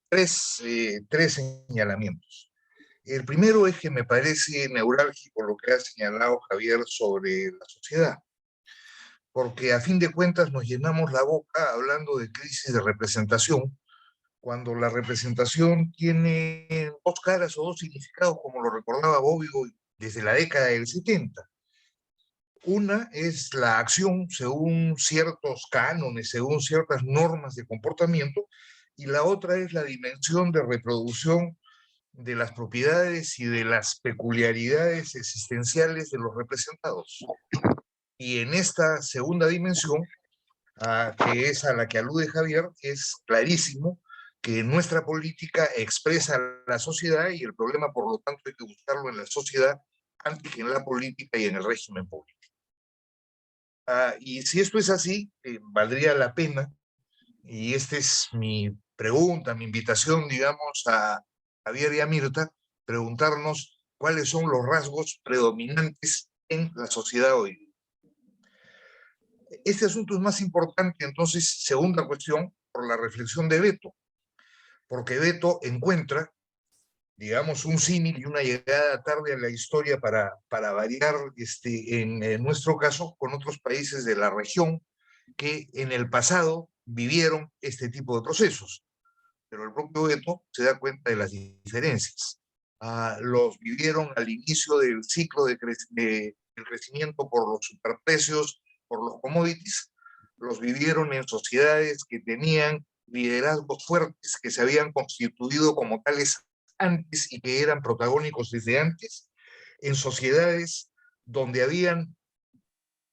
Speaker 6: tres señalamientos. El primero es que me parece neurálgico lo que ha señalado Javier sobre la sociedad, porque a fin de cuentas nos llenamos la boca hablando de crisis de representación, cuando la representación tiene dos caras o dos significados, como lo recordaba Bobbio desde la década del 70. Una es la acción según ciertos cánones, según ciertas normas de comportamiento, y la otra es la dimensión de reproducción de las propiedades y de las peculiaridades existenciales de los representados. Y en esta segunda dimensión, que es a la que alude Javier, es clarísimo que nuestra política expresa la sociedad y el problema, por lo tanto, hay que buscarlo en la sociedad antes que en la política y en el régimen político. Y si esto es así, valdría la pena, y esta es mi pregunta, mi invitación, digamos, a Javier y a Mirta, preguntarnos cuáles son los rasgos predominantes en la sociedad hoy. Este asunto es más importante, entonces, segunda cuestión, por la reflexión de Beto, porque Beto encuentra, digamos, un símil y una llegada tarde a la historia para variar, en nuestro caso, con otros países de la región que en el pasado vivieron este tipo de procesos. Pero el propio Beto se da cuenta de las diferencias. Los vivieron al inicio del ciclo del crecimiento por los superprecios, por los commodities, los vivieron en sociedades que tenían liderazgos fuertes, que se habían constituido como tales antes y que eran protagónicos desde antes, en sociedades donde habían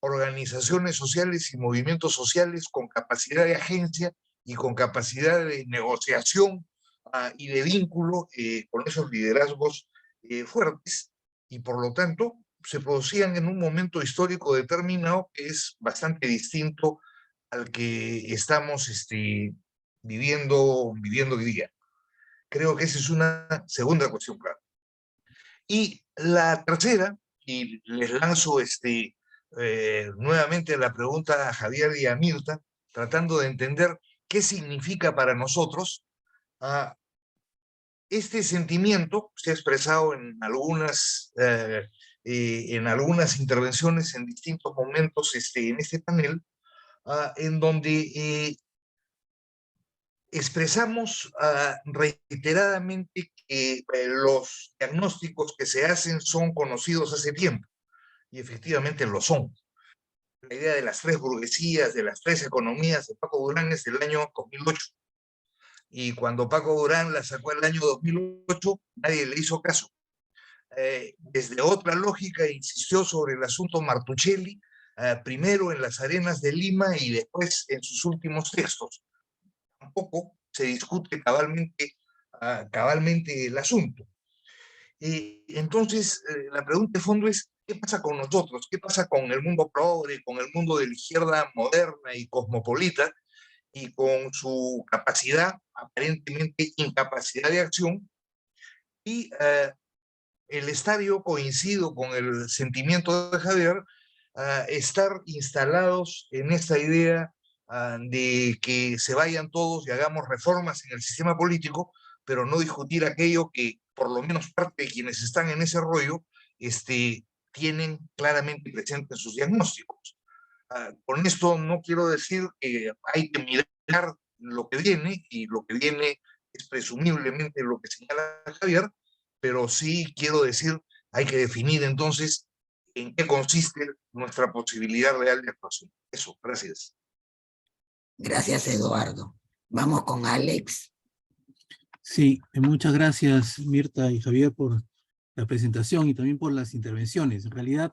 Speaker 6: organizaciones sociales y movimientos sociales con capacidad de agencia y con capacidad de negociación y de vínculo con esos liderazgos fuertes, y por lo tanto se producían en un momento histórico determinado que es bastante distinto al que estamos viviendo hoy día. Creo que esa es una segunda cuestión clara. Y la tercera, y les lanzo nuevamente la pregunta a Javier y a Mirta, tratando de entender qué significa para nosotros. Este sentimiento se ha expresado en algunas intervenciones en distintos momentos en este panel, en donde expresamos reiteradamente que los diagnósticos que se hacen son conocidos hace tiempo, y efectivamente lo son. La idea de las tres burguesías, de las tres economías de Paco Durán es del año 2008. Y cuando Paco Durán la sacó el año 2008, nadie le hizo caso. Desde otra lógica insistió sobre el asunto Martuchelli, primero en Las Arenas de Lima y después en sus últimos textos. Tampoco se discute cabalmente el asunto. Entonces, la pregunta de fondo es, ¿qué pasa con nosotros? ¿Qué pasa con el mundo progre, con el mundo de la izquierda moderna y cosmopolita, y con su capacidad, aparentemente incapacidad de acción? Y el estar, yo coincido con el sentimiento de Javier, estar instalados en esta idea de que se vayan todos y hagamos reformas en el sistema político, pero no discutir aquello que por lo menos parte de quienes están en ese rollo tienen claramente presentes sus diagnósticos. Con esto no quiero decir que hay que mirar lo que viene, y lo que viene es presumiblemente lo que señala Javier, pero sí quiero decir, hay que definir entonces en qué consiste nuestra posibilidad real de actuación. Eso, gracias.
Speaker 1: Gracias, Eduardo. Vamos con Alex.
Speaker 7: Sí, muchas gracias, Mirta y Javier, por la presentación y también por las intervenciones. En realidad,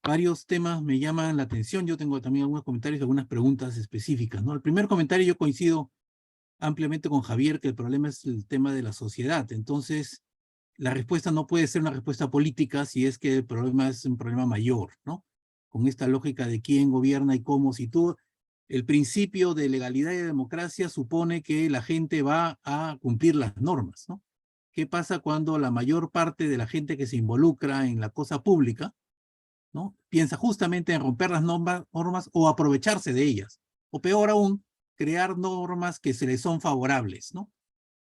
Speaker 7: varios temas me llaman la atención. Yo tengo también algunos comentarios y algunas preguntas específicas, ¿no? El primer comentario, yo coincido ampliamente con Javier, que el problema es el tema de la sociedad. Entonces, la respuesta no puede ser una respuesta política si es que el problema es un problema mayor, ¿no? Con esta lógica de quién gobierna y cómo. Si tú, el principio de legalidad y de democracia supone que la gente va a cumplir las normas, ¿no? ¿Qué pasa cuando la mayor parte de la gente que se involucra en la cosa pública, ¿no?, piensa justamente en romper las normas o aprovecharse de ellas? O peor aún, crear normas que se les son favorables, ¿no?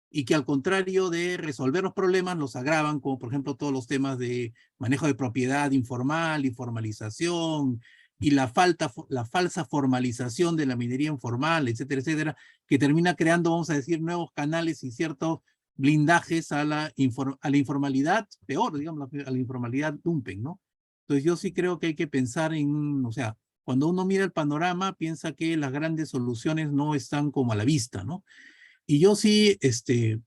Speaker 7: Y que al contrario de resolver los problemas, los agravan, como por ejemplo todos los temas de manejo de propiedad informal y formalización, y la falsa formalización de la minería informal, etcétera, etcétera, que termina creando, vamos a decir, nuevos canales y ciertos blindajes a la informalidad, peor, digamos, a la informalidad dumping, ¿no? Entonces yo sí creo que hay que pensar en, o sea, cuando uno mira el panorama, piensa que las grandes soluciones no están como a la vista, ¿no? Y yo sí,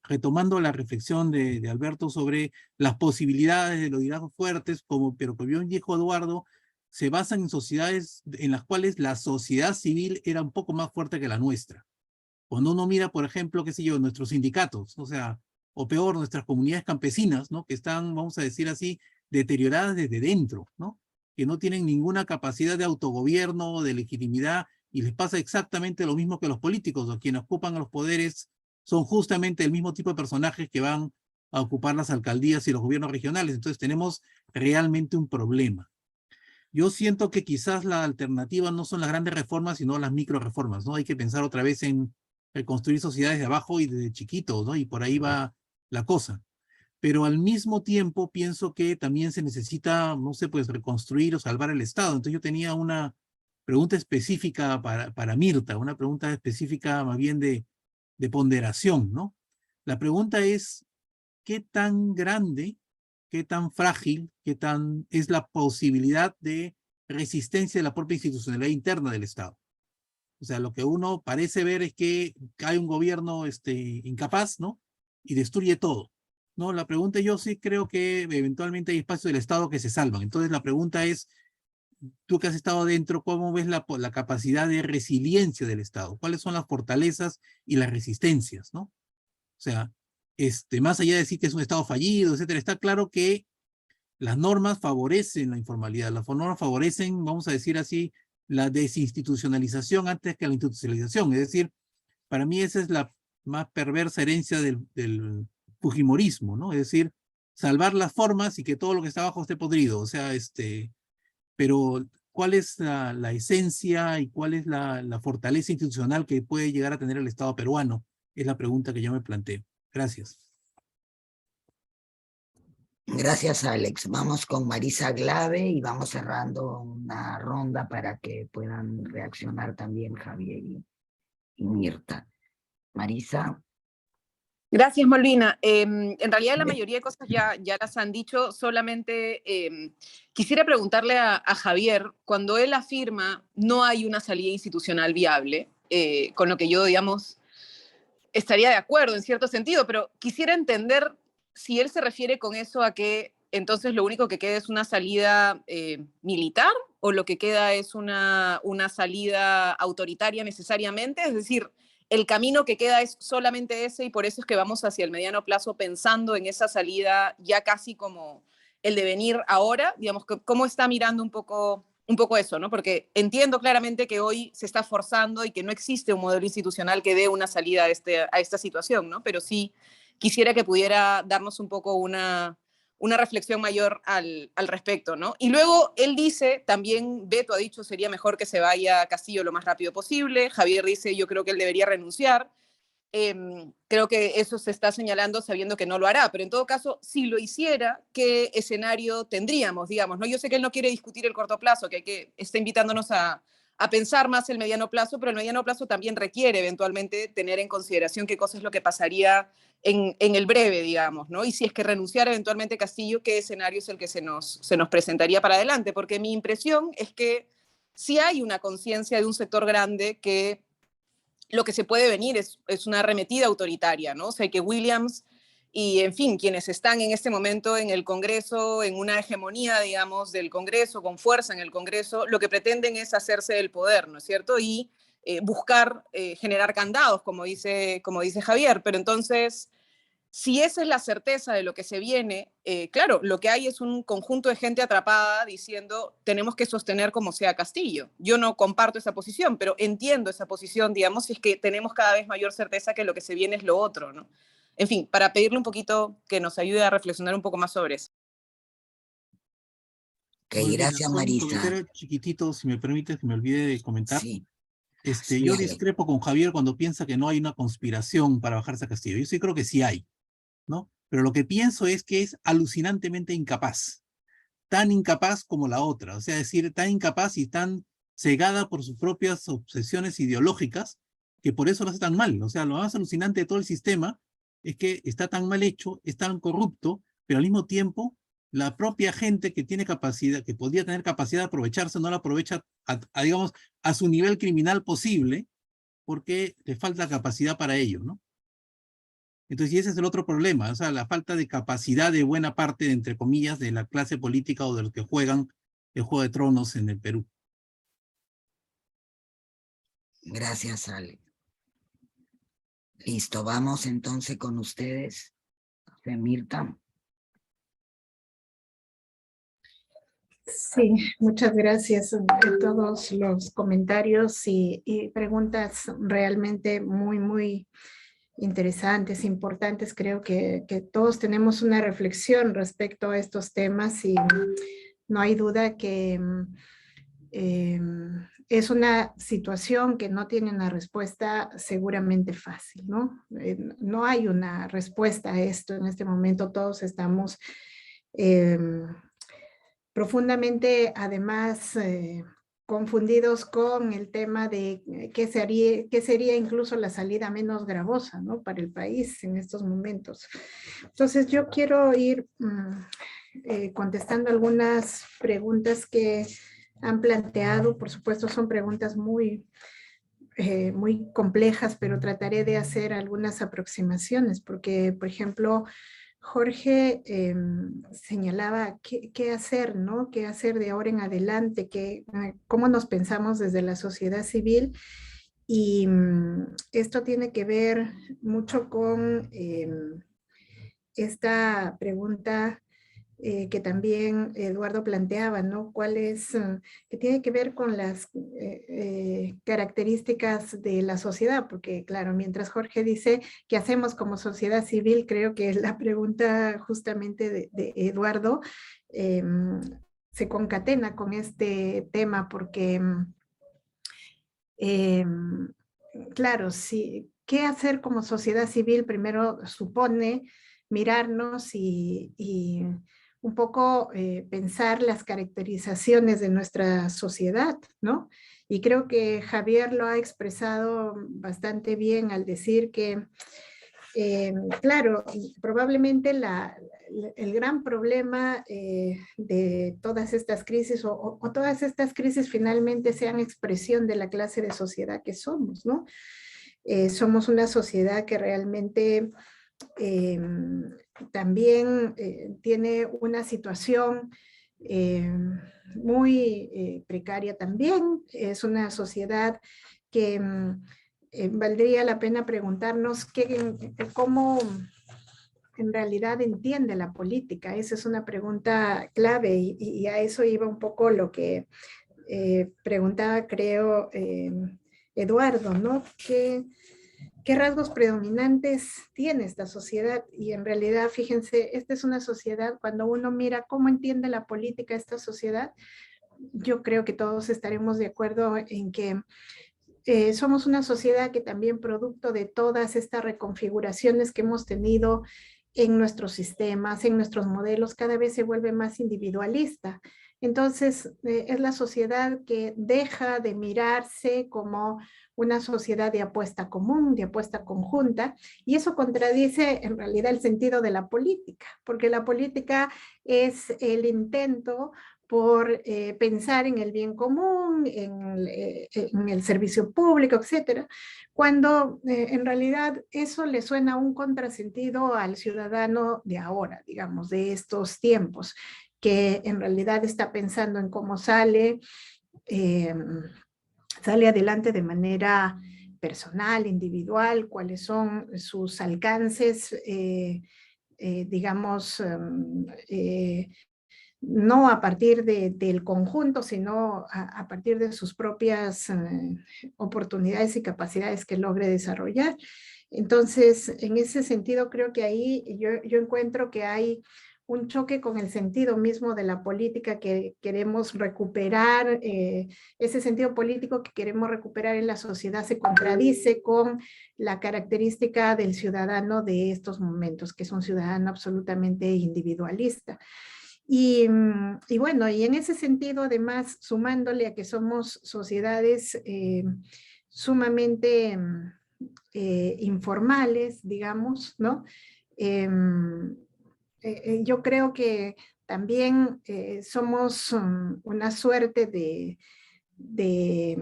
Speaker 7: retomando la reflexión de Alberto sobre las posibilidades de los liderazgos fuertes, pero como bien dijo Eduardo, se basan en sociedades en las cuales la sociedad civil era un poco más fuerte que la nuestra. Cuando uno mira, por ejemplo, qué sé yo, nuestros sindicatos, o sea, o peor, nuestras comunidades campesinas, ¿no? Que están, vamos a decir así, deterioradas desde dentro, ¿no? Que no tienen ninguna capacidad de autogobierno o de legitimidad, y les pasa exactamente lo mismo que los políticos, o quienes ocupan los poderes son justamente el mismo tipo de personajes que van a ocupar las alcaldías y los gobiernos regionales. Entonces tenemos realmente un problema. Yo siento que quizás la alternativa no son las grandes reformas, sino las micro reformas, ¿no? Hay que pensar otra vez en reconstruir sociedades de abajo y desde chiquitos, ¿no? Y por ahí va la cosa. Pero al mismo tiempo pienso que también se necesita, no sé, pues reconstruir o salvar el Estado. Entonces yo tenía una pregunta específica para Mirta, una pregunta específica más bien de ponderación, ¿no? La pregunta es, ¿qué tan grande, qué tan frágil, qué tan es la posibilidad de resistencia de la propia institucionalidad interna del Estado? O sea, lo que uno parece ver es que hay un gobierno incapaz, ¿no? Y destruye todo, ¿no? La pregunta, yo sí creo que eventualmente hay espacios del Estado que se salvan. Entonces la pregunta es, tú que has estado dentro, ¿cómo ves la capacidad de resiliencia del Estado? ¿Cuáles son las fortalezas y las resistencias, ¿no? O sea, más allá de decir que es un Estado fallido, etcétera, está claro que las normas favorecen la informalidad, las normas favorecen, vamos a decir así, la desinstitucionalización antes que la institucionalización. Es decir, para mí esa es la más perversa herencia del fujimorismo, ¿no? Es decir, salvar las formas y que todo lo que está abajo esté podrido. O sea, pero ¿cuál es la esencia y cuál es la fortaleza institucional que puede llegar a tener el Estado peruano? Es la pregunta que yo me planteo. Gracias.
Speaker 1: Gracias, Alex. Vamos con Marisa Glave y vamos cerrando una ronda para que puedan reaccionar también Javier y Mirta. Marisa.
Speaker 8: Gracias, Malvina. En realidad la mayoría de cosas ya las han dicho, solamente quisiera preguntarle a Javier, cuando él afirma no hay una salida institucional viable, con lo que yo, digamos, estaría de acuerdo en cierto sentido, pero quisiera entender si él se refiere con eso a que entonces lo único que queda es una salida militar o lo que queda es una salida autoritaria necesariamente, es decir, el camino que queda es solamente ese y por eso es que vamos hacia el mediano plazo pensando en esa salida ya casi como el devenir ahora, digamos, cómo está mirando un poco eso, ¿no? Porque entiendo claramente que hoy se está forzando y que no existe un modelo institucional que dé una salida a esta situación, ¿no? Pero sí quisiera que pudiera darnos un poco una reflexión mayor al respecto, ¿no? Y luego él dice, también Beto ha dicho, sería mejor que se vaya a Castillo lo más rápido posible. Javier dice, yo creo que él debería renunciar. Creo que eso se está señalando sabiendo que no lo hará, pero en todo caso, si lo hiciera, ¿qué escenario tendríamos, digamos? ¿No? Yo sé que él no quiere discutir el corto plazo, que está invitándonos a pensar más el mediano plazo, pero el mediano plazo también requiere eventualmente tener en consideración qué cosa es lo que pasaría en el breve, digamos, ¿no? Y si es que renunciara eventualmente Castillo, ¿qué escenario es el que se nos presentaría para adelante? Porque mi impresión es que sí hay una conciencia de un sector grande que lo que se puede venir es una arremetida autoritaria, ¿no? O sea, que Williams y, en fin, quienes están en este momento en el Congreso, en una hegemonía, digamos, del Congreso, con fuerza en el Congreso, lo que pretenden es hacerse del poder, ¿no es cierto? Y buscar generar candados, como dice Javier. Pero entonces, si esa es la certeza de lo que se viene, claro, lo que hay es un conjunto de gente atrapada diciendo tenemos que sostener como sea Castillo. Yo no comparto esa posición, pero entiendo esa posición, digamos, si es que tenemos cada vez mayor certeza que lo que se viene es lo otro, ¿no? En fin, para pedirle un poquito que nos ayude a reflexionar un poco más sobre eso.
Speaker 1: Ok, gracias, Marisa.
Speaker 7: Un comentario chiquitito, si me permite, que me olvide de comentar.
Speaker 1: Sí.
Speaker 7: Yo discrepo con Javier cuando piensa que no hay una conspiración para bajarse a Castillo. Yo sí creo que sí hay, ¿no? Pero lo que pienso es que es alucinantemente incapaz. Tan incapaz como la otra. O sea, decir, tan incapaz y tan cegada por sus propias obsesiones ideológicas que por eso lo hace tan mal. O sea, lo más alucinante de todo el sistema es que está tan mal hecho, es tan corrupto, pero al mismo tiempo la propia gente que tiene capacidad, que podría tener capacidad de aprovecharse, no la aprovecha digamos, a su nivel criminal posible, porque le falta capacidad para ello, ¿no? Entonces, y ese es el otro problema, o sea, la falta de capacidad de buena parte, entre comillas, de la clase política o de los que juegan el Juego de Tronos en el Perú.
Speaker 1: Gracias, Ale. Listo, vamos entonces con ustedes, Mirta.
Speaker 2: Sí, muchas gracias por todos los comentarios y preguntas realmente muy interesantes, importantes. Creo que todos tenemos una reflexión respecto a estos temas y no hay duda que es una situación que no tiene una respuesta seguramente fácil, ¿no? No hay una respuesta a esto en este momento. Todos estamos profundamente, además, confundidos con el tema de qué sería incluso la salida menos gravosa, ¿no?, para el país en estos momentos. Entonces yo quiero ir contestando algunas preguntas que han planteado. Por supuesto son preguntas muy complejas, pero trataré de hacer algunas aproximaciones, porque, por ejemplo, Jorge señalaba qué hacer, ¿no? ¿Qué hacer de ahora en adelante? ¿Cómo nos pensamos desde la sociedad civil? Y esto tiene que ver mucho con esta pregunta que también Eduardo planteaba, ¿no? Que tiene que ver con las características de la sociedad, porque claro, mientras Jorge dice qué hacemos como sociedad civil, creo que la pregunta justamente de Eduardo se concatena con este tema, porque claro, sí, ¿qué hacer como sociedad civil? Primero supone mirarnos y un poco pensar las caracterizaciones de nuestra sociedad, ¿no? Y creo que Javier lo ha expresado bastante bien al decir que, claro, probablemente el gran problema de todas estas crisis o todas estas crisis finalmente sean expresión de la clase de sociedad que somos, ¿no? Somos una sociedad que realmente también tiene una situación muy precaria también. Es una sociedad que valdría la pena preguntarnos cómo en realidad entiende la política. Esa es una pregunta clave y a eso iba un poco lo que preguntaba, creo, Eduardo, ¿no? ¿Qué rasgos predominantes tiene esta sociedad? Y en realidad, fíjense, esta es una sociedad, cuando uno mira cómo entiende la política esta sociedad, yo creo que todos estaremos de acuerdo en que somos una sociedad que también, producto de todas estas reconfiguraciones que hemos tenido en nuestros sistemas, en nuestros modelos, cada vez se vuelve más individualista. Entonces, es la sociedad que deja de mirarse como una sociedad de apuesta común, de apuesta conjunta, y eso contradice en realidad el sentido de la política, porque la política es el intento por pensar en el bien común, en el servicio público, etcétera, cuando en realidad eso le suena un contrasentido al ciudadano de ahora, digamos, de estos tiempos, que en realidad está pensando en cómo sale adelante de manera personal, individual, cuáles son sus alcances, digamos, no a partir del conjunto, sino a partir de sus propias oportunidades y capacidades que logre desarrollar. Entonces, en ese sentido, creo que ahí yo encuentro que hay un choque con el sentido mismo de la política que queremos recuperar, ese sentido político que queremos recuperar en la sociedad se contradice con la característica del ciudadano de estos momentos, que es un ciudadano absolutamente individualista. Y bueno, y en ese sentido, además, sumándole a que somos sociedades sumamente informales, digamos, ¿no? Yo creo que también somos una suerte de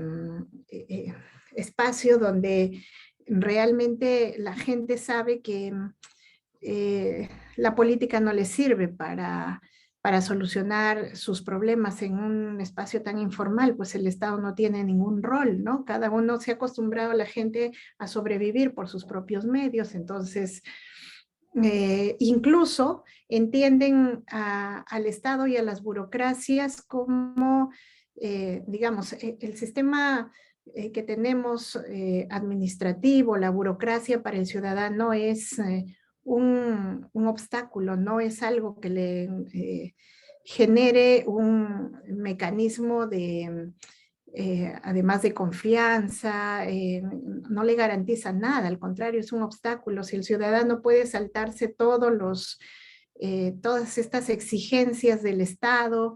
Speaker 2: espacio donde realmente la gente sabe que la política no les sirve para solucionar sus problemas en un espacio tan informal, pues el Estado no tiene ningún rol, ¿no? Cada uno se ha acostumbrado a la gente a sobrevivir por sus propios medios, entonces incluso entienden al Estado y a las burocracias como, digamos, el sistema que tenemos administrativo, la burocracia para el ciudadano es un obstáculo, no es algo que le genere un mecanismo de, además de confianza, no le garantiza nada, al contrario, es un obstáculo. Si el ciudadano puede saltarse todas estas exigencias del Estado,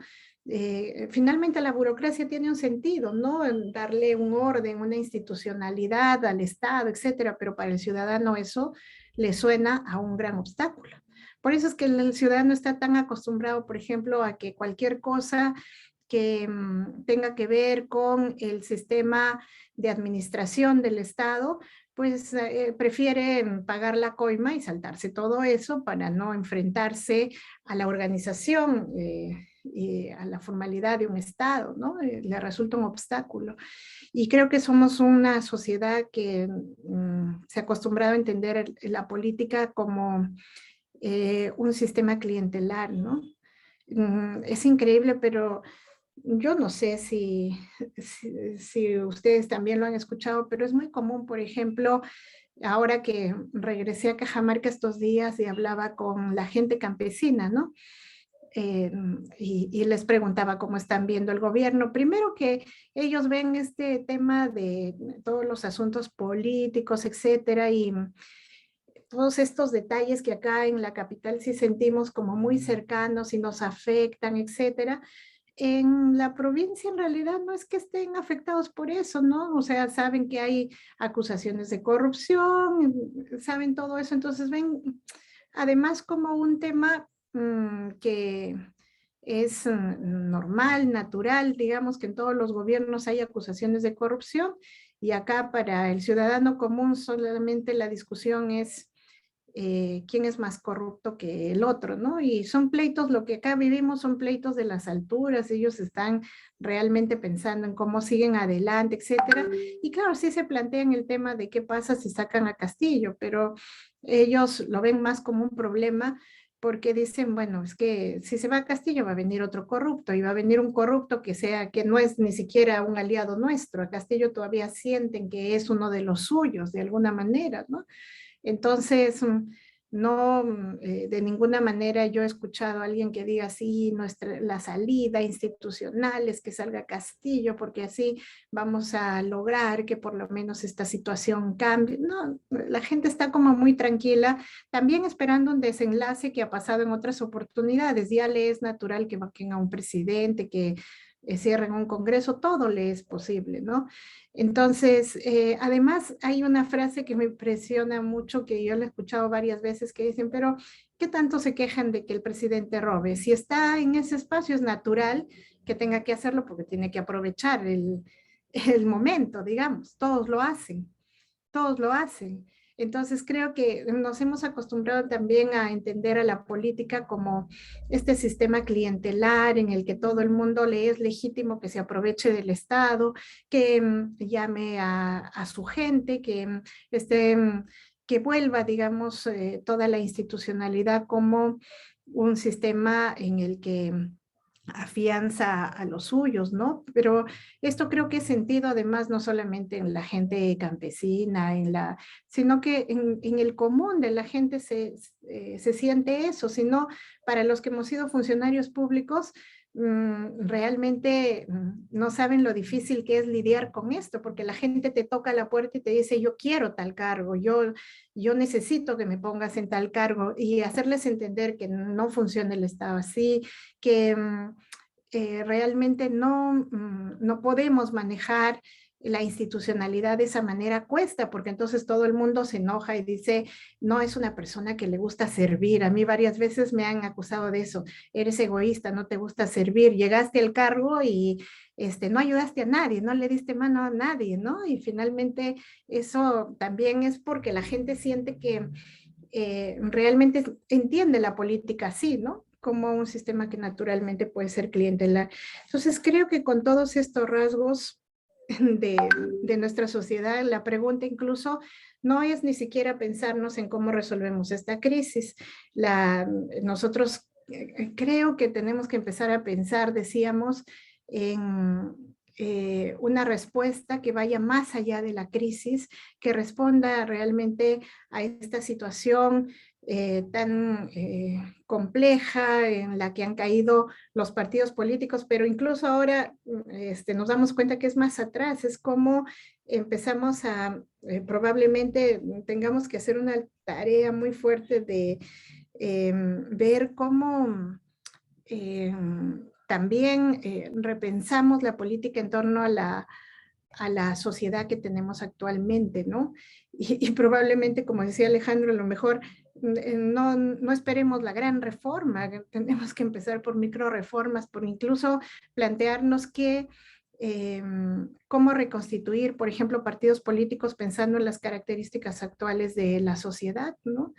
Speaker 2: finalmente la burocracia tiene un sentido, ¿no? En darle un orden, una institucionalidad al Estado, etcétera, pero para el ciudadano eso le suena a un gran obstáculo. Por eso es que el ciudadano está tan acostumbrado, por ejemplo, a que cualquier cosa que tenga que ver con el sistema de administración del Estado, pues prefiere pagar la coima y saltarse todo eso para no enfrentarse a la organización y a la formalidad de un Estado, ¿no? Le resulta un obstáculo. Y creo que somos una sociedad que se ha acostumbrado a entender la política como un sistema clientelar, ¿no? Es increíble, pero yo no sé si ustedes también lo han escuchado, pero es muy común, por ejemplo, ahora que regresé a Cajamarca estos días y hablaba con la gente campesina, ¿no? Y les preguntaba cómo están viendo el gobierno. Primero que ellos ven este tema de todos los asuntos políticos, etcétera, y todos estos detalles que acá en la capital sí sentimos como muy cercanos y nos afectan, etcétera. En la provincia en realidad no es que estén afectados por eso, ¿no? O sea, saben que hay acusaciones de corrupción, saben todo eso, entonces ven además como un tema que es normal, natural, digamos que en todos los gobiernos hay acusaciones de corrupción y acá para el ciudadano común solamente la discusión es quién es más corrupto que el otro, ¿no? Y son pleitos, lo que acá vivimos son pleitos de las alturas, ellos están realmente pensando en cómo siguen adelante, etcétera. Y claro, sí se plantean el tema de qué pasa si sacan a Castillo, pero ellos lo ven más como un problema porque dicen, bueno, es que si se va a Castillo va a venir otro corrupto y va a venir un corrupto que no es ni siquiera un aliado nuestro. A Castillo todavía sienten que es uno de los suyos de alguna manera, ¿no? Entonces, no, de ninguna manera yo he escuchado a alguien que diga, sí, la salida institucional es que salga Castillo, porque así vamos a lograr que por lo menos esta situación cambie. No, la gente está como muy tranquila, también esperando un desenlace que ha pasado en otras oportunidades. Ya le es natural que vaquen a un presidente, que cierren un congreso, todo le es posible, ¿no? Entonces, además hay una frase que me impresiona mucho, que yo la he escuchado varias veces, que dicen, pero ¿qué tanto se quejan de que el presidente robe? Si está en ese espacio es natural que tenga que hacerlo porque tiene que aprovechar el momento, digamos, todos lo hacen, todos lo hacen. Entonces creo que nos hemos acostumbrado también a entender a la política como este sistema clientelar en el que todo el mundo le es legítimo que se aproveche del Estado, que llame a su gente, que vuelva, digamos, toda la institucionalidad como un sistema en el que afianza a los suyos, ¿no? Pero esto creo que es sentido además no solamente en la gente campesina, sino que en el común de la gente se siente eso, sino para los que hemos sido funcionarios públicos, realmente no saben lo difícil que es lidiar con esto, porque la gente te toca la puerta y te dice, yo quiero tal cargo, yo necesito que me pongas en tal cargo, y hacerles entender que no funciona el Estado así, que realmente no podemos manejar la institucionalidad de esa manera cuesta, porque entonces todo el mundo se enoja y dice, no es una persona que le gusta servir. A mí varias veces me han acusado de eso, eres egoísta, no te gusta servir, llegaste al cargo y no ayudaste a nadie, no le diste mano a nadie, ¿no? Y finalmente eso también es porque la gente siente que realmente entiende la política así, ¿no? Como un sistema que naturalmente puede ser clientelar. Entonces creo que con todos estos rasgos de nuestra sociedad, la pregunta incluso no es ni siquiera pensarnos en cómo resolvemos esta crisis. Nosotros creo que tenemos que empezar a pensar, decíamos, en una respuesta que vaya más allá de la crisis, que responda realmente a esta situación tan compleja en la que han caído los partidos políticos, pero incluso ahora nos damos cuenta que es más atrás, es como empezamos a, probablemente tengamos que hacer una tarea muy fuerte de ver cómo también repensamos la política en torno a la sociedad que tenemos actualmente, ¿no? Y probablemente, como decía Alejandro, a lo mejor no esperemos la gran reforma, tenemos que empezar por micro reformas, por incluso plantearnos cómo reconstituir, por ejemplo, partidos políticos pensando en las características actuales de la sociedad, ¿no?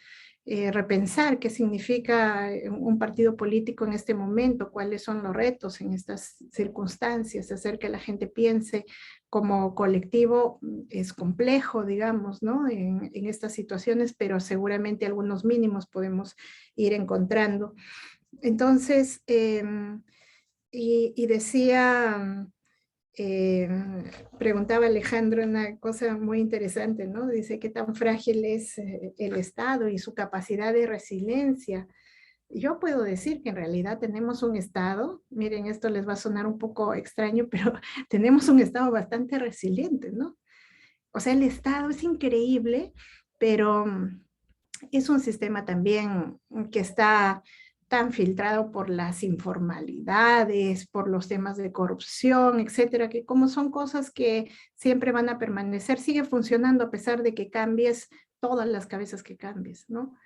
Speaker 2: Repensar qué significa un partido político en este momento, cuáles son los retos en estas circunstancias, hacer que la gente piense como colectivo es complejo, digamos, ¿no? En estas situaciones, pero seguramente algunos mínimos podemos ir encontrando. Entonces, y decía... preguntaba Alejandro una cosa muy interesante, ¿no? Dice qué tan frágil es el Estado y su capacidad de resiliencia. Yo puedo decir que en realidad tenemos un Estado, miren, esto les va a sonar un poco extraño, pero tenemos un Estado bastante resiliente, ¿no? O sea, el Estado es increíble, pero es un sistema también que está tan filtrado por las informalidades, por los temas de corrupción, etcétera, que como son cosas que siempre van a permanecer, sigue funcionando a pesar de que cambies todas las cabezas que cambies, ¿no?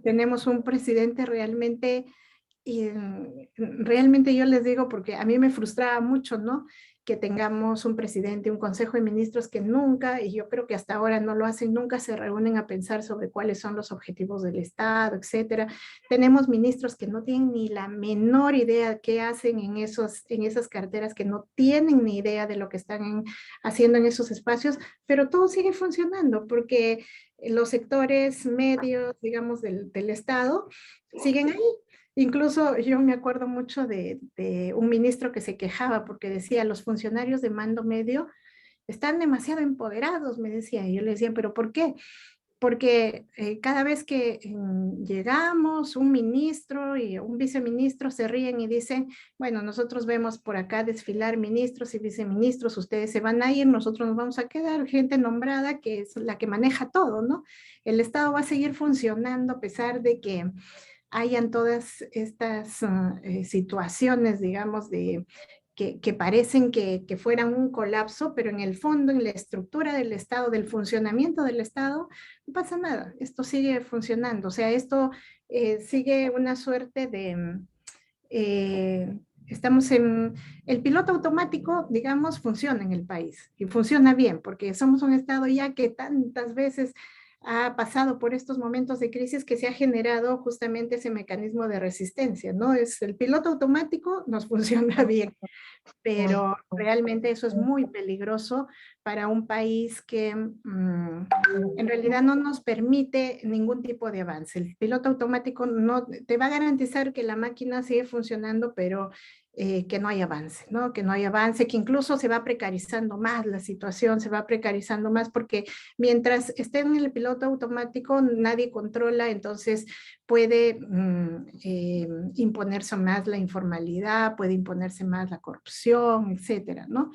Speaker 2: Tenemos un presidente realmente, realmente yo les digo, porque a mí me frustraba mucho, ¿no? Que tengamos un presidente, un consejo de ministros que nunca, y yo creo que hasta ahora no lo hacen, nunca se reúnen a pensar sobre cuáles son los objetivos del Estado, etcétera. Tenemos ministros que no tienen ni la menor idea qué hacen en esas carteras, que no tienen ni idea de lo que están haciendo en esos espacios, pero todo sigue funcionando porque los sectores medios, digamos, del Estado siguen ahí. Incluso yo me acuerdo mucho de un ministro que se quejaba porque decía, los funcionarios de mando medio están demasiado empoderados, me decía. Y yo le decía, ¿pero por qué? Porque cada vez que llegamos, un ministro y un viceministro se ríen y dicen, bueno, nosotros vemos por acá desfilar ministros y viceministros, ustedes se van a ir, nosotros nos vamos a quedar, gente nombrada que es la que maneja todo, ¿no? El Estado va a seguir funcionando a pesar de que hayan todas estas situaciones, digamos, que parecen que fueran un colapso, pero en el fondo, en la estructura del Estado, del funcionamiento del Estado, no pasa nada, esto sigue funcionando, o sea, esto sigue una suerte de... estamos en... El piloto automático, digamos, funciona en el país, y funciona bien, porque somos un Estado ya que tantas veces ha pasado por estos momentos de crisis que se ha generado justamente ese mecanismo de resistencia, ¿no? Es el piloto automático, nos funciona bien, pero realmente eso es muy peligroso para un país que en realidad no nos permite ningún tipo de avance. El piloto automático no te va a garantizar que la máquina sigue funcionando, pero que no hay avance, ¿no? Que no hay avance, que incluso se va precarizando más la situación, se va precarizando más porque mientras esté en el piloto automático nadie controla, entonces puede imponerse más la informalidad, puede imponerse más la corrupción, etcétera, ¿no?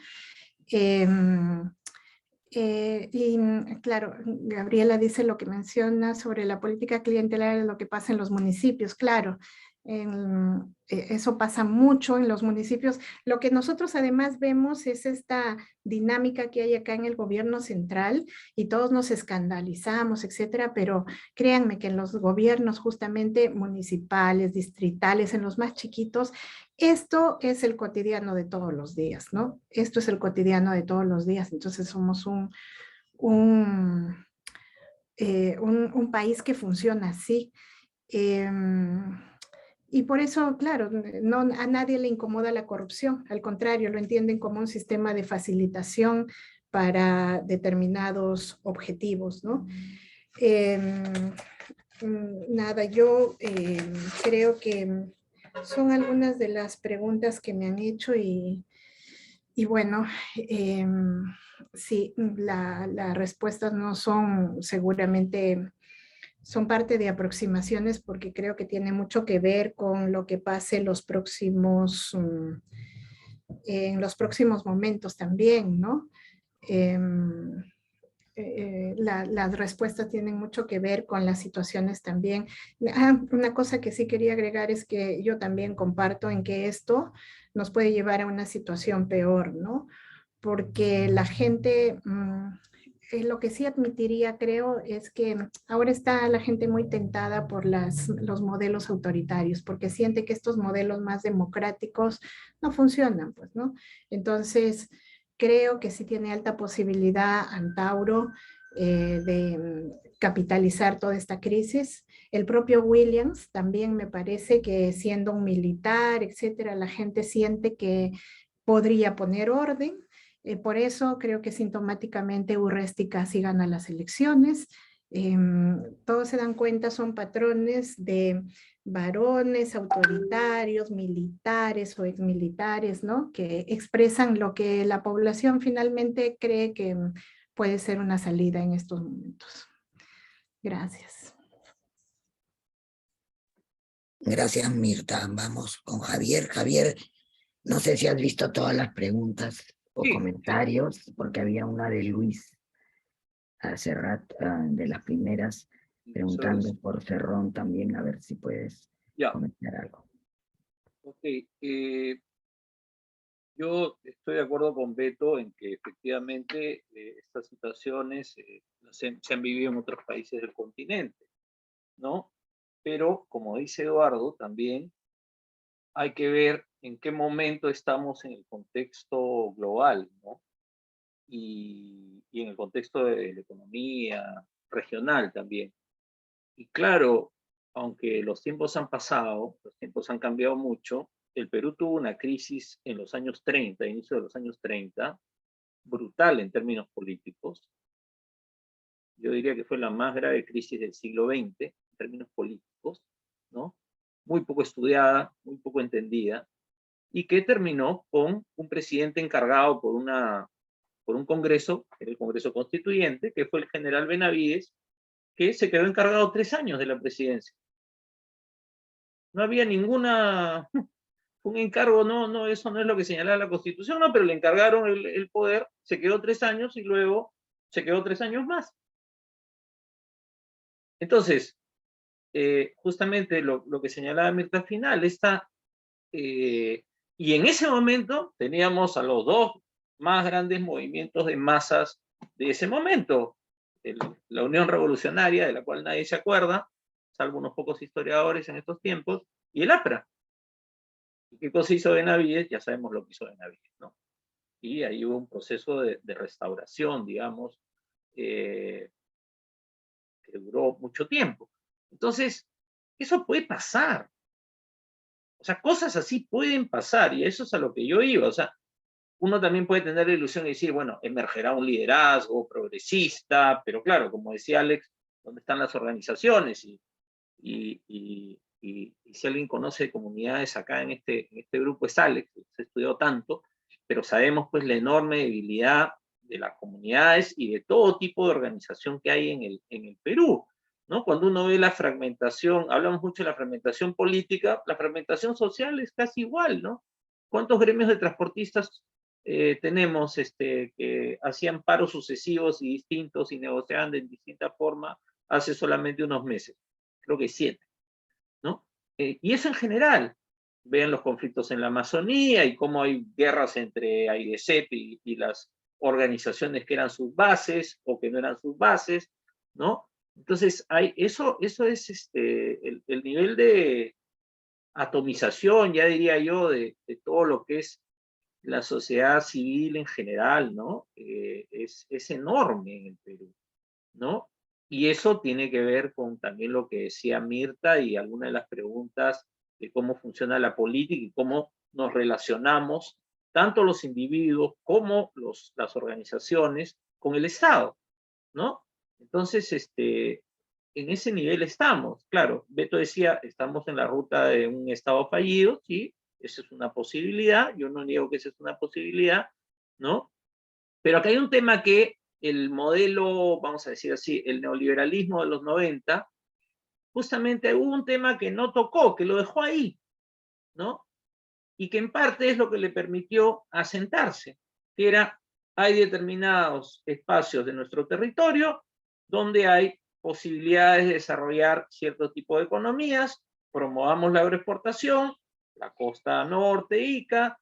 Speaker 2: Y claro, Gabriela dice lo que menciona sobre la política clientelar, lo que pasa en los municipios, claro. Eso pasa mucho en los municipios. Lo que nosotros además vemos es esta dinámica que hay acá en el gobierno central y todos nos escandalizamos, etcétera, pero créanme que en los gobiernos justamente municipales, distritales, en los más chiquitos, esto es el cotidiano de todos los días, ¿no? Esto es el cotidiano de todos los días. Entonces somos un país que funciona así. Y por eso, claro, no, a nadie le incomoda la corrupción, al contrario, lo entienden como un sistema de facilitación para determinados objetivos, ¿no? Nada, yo creo que son algunas de las preguntas que me han hecho y bueno, sí, las respuestas no son seguramente, son parte de aproximaciones porque creo que tiene mucho que ver con lo que pase en los próximos momentos también, ¿no? Las respuestas tienen mucho que ver con las situaciones también. Una cosa que sí quería agregar es que yo también comparto en que esto nos puede llevar a una situación peor, ¿no? Porque la gente, lo que sí admitiría, creo, es que ahora está la gente muy tentada por los modelos autoritarios, porque siente que estos modelos más democráticos no funcionan, pues, ¿no? Entonces, creo que sí tiene alta posibilidad Antauro de capitalizar toda esta crisis. El propio Williams también me parece que siendo un militar, etcétera, la gente siente que podría poner orden. Por eso creo que sintomáticamente Urresti casi gana las elecciones. Todos se dan cuenta, son patrones de varones autoritarios, militares o exmilitares, ¿no? Que expresan lo que la población finalmente cree que puede ser una salida en estos momentos. Gracias.
Speaker 1: Gracias, Mirta. Vamos con Javier. Javier, no sé si has visto todas las preguntas o
Speaker 3: Sí.
Speaker 1: comentarios, porque había una de Luis hace rato, de las primeras, preguntando por Cerrón también, a ver si puedes comentar algo.
Speaker 3: Ok, yo estoy de acuerdo con Beto en que efectivamente estas situaciones se han vivido en otros países del continente, ¿no? Pero, como dice Eduardo, también hay que ver en qué momento estamos en el contexto global, ¿no? Y en el contexto de la economía regional también. Y claro, aunque los tiempos han pasado, los tiempos han cambiado mucho, el Perú tuvo una crisis en los años 30, inicio de los años 30, brutal en términos políticos. Yo diría que fue la más grave crisis del siglo XX en términos políticos, ¿no? Muy poco estudiada, muy poco entendida, y que terminó con un presidente encargado por un congreso, el Congreso Constituyente, que fue el general Benavides, que se quedó encargado 3 años de la presidencia. No había un encargo, no, eso no es lo que señalaba la Constitución, no, pero le encargaron el poder, se quedó 3 años y luego se quedó 3 años más. Entonces, justamente lo que señalaba Mirta al final, y en ese momento teníamos a los dos más grandes movimientos de masas de ese momento, la Unión Revolucionaria, de la cual nadie se acuerda, salvo unos pocos historiadores en estos tiempos, y el APRA. ¿Y qué cosa hizo Benavides? Ya sabemos lo que hizo Benavides, ¿no? Y ahí hubo un proceso de restauración, digamos, que duró mucho tiempo. Entonces, eso puede pasar. O sea, cosas así pueden pasar, y eso es a lo que yo iba. O sea, uno también puede tener la ilusión de decir, bueno, emergerá un liderazgo progresista, pero claro, como decía Alex, ¿dónde están las organizaciones? Y si alguien conoce comunidades acá en este grupo es Alex, que se ha estudiado tanto, pero sabemos pues la enorme debilidad de las comunidades y de todo tipo de organización que hay en el Perú, ¿no? Cuando uno ve la fragmentación, hablamos mucho de la fragmentación política, la fragmentación social es casi igual, ¿no? ¿Cuántos gremios de transportistas tenemos que hacían paros sucesivos y distintos y negociaban de distinta forma hace solamente unos meses? Creo que 7, ¿no? Y eso en general. Vean los conflictos en la Amazonía y cómo hay guerras entre AIDCEP y las organizaciones que eran sus bases o que no eran sus bases, ¿no? Entonces, eso es el nivel de atomización, ya diría yo, de todo lo que es la sociedad civil en general, ¿no? Es enorme en el Perú, ¿no? Y eso tiene que ver con también lo que decía Mirta y algunas de las preguntas de cómo funciona la política y cómo nos relacionamos, tanto los individuos como las organizaciones, con el Estado, ¿no? Entonces, en ese nivel estamos. Claro, Beto decía, estamos en la ruta de un Estado fallido, sí, esa es una posibilidad, yo no niego que esa es una posibilidad, ¿no? Pero acá hay un tema que el modelo, vamos a decir así, el neoliberalismo de los 90, justamente hubo un tema que no tocó, que lo dejó ahí, ¿no? Y que en parte es lo que le permitió asentarse, que era, hay determinados espacios de nuestro territorio donde hay posibilidades de desarrollar cierto tipo de economías, promovamos la agroexportación, la costa norte, Ica,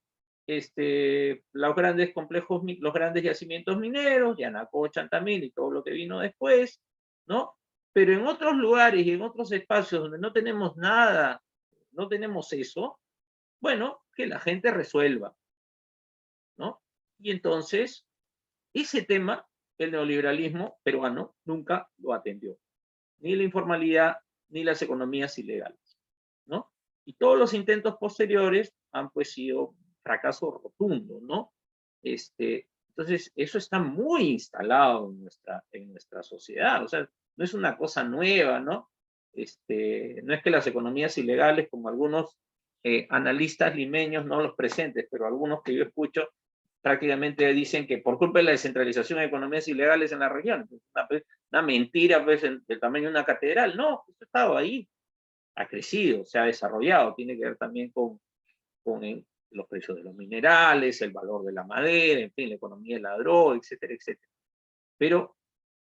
Speaker 3: los grandes complejos, los grandes yacimientos mineros, Yanaco, Chantamil y todo lo que vino después, ¿no? Pero en otros lugares y en otros espacios donde no tenemos nada, no tenemos eso, bueno, que la gente resuelva, ¿no? Y entonces, ese tema, el neoliberalismo peruano nunca lo atendió. Ni la informalidad, ni las economías ilegales, ¿no? Y todos los intentos posteriores han pues sido fracaso rotundo, ¿no? Entonces, eso está muy instalado en nuestra sociedad, o sea, no es una cosa nueva, ¿no? No es que las economías ilegales, como algunos analistas limeños, no los presentes, pero algunos que yo escucho, prácticamente dicen que por culpa de la descentralización de economías ilegales en la región, una mentira pues, del tamaño de una catedral, no, esto ha estado ahí, ha crecido, se ha desarrollado, tiene que ver también con los precios de los minerales, el valor de la madera, en fin, la economía de la droga, etcétera, etcétera. Pero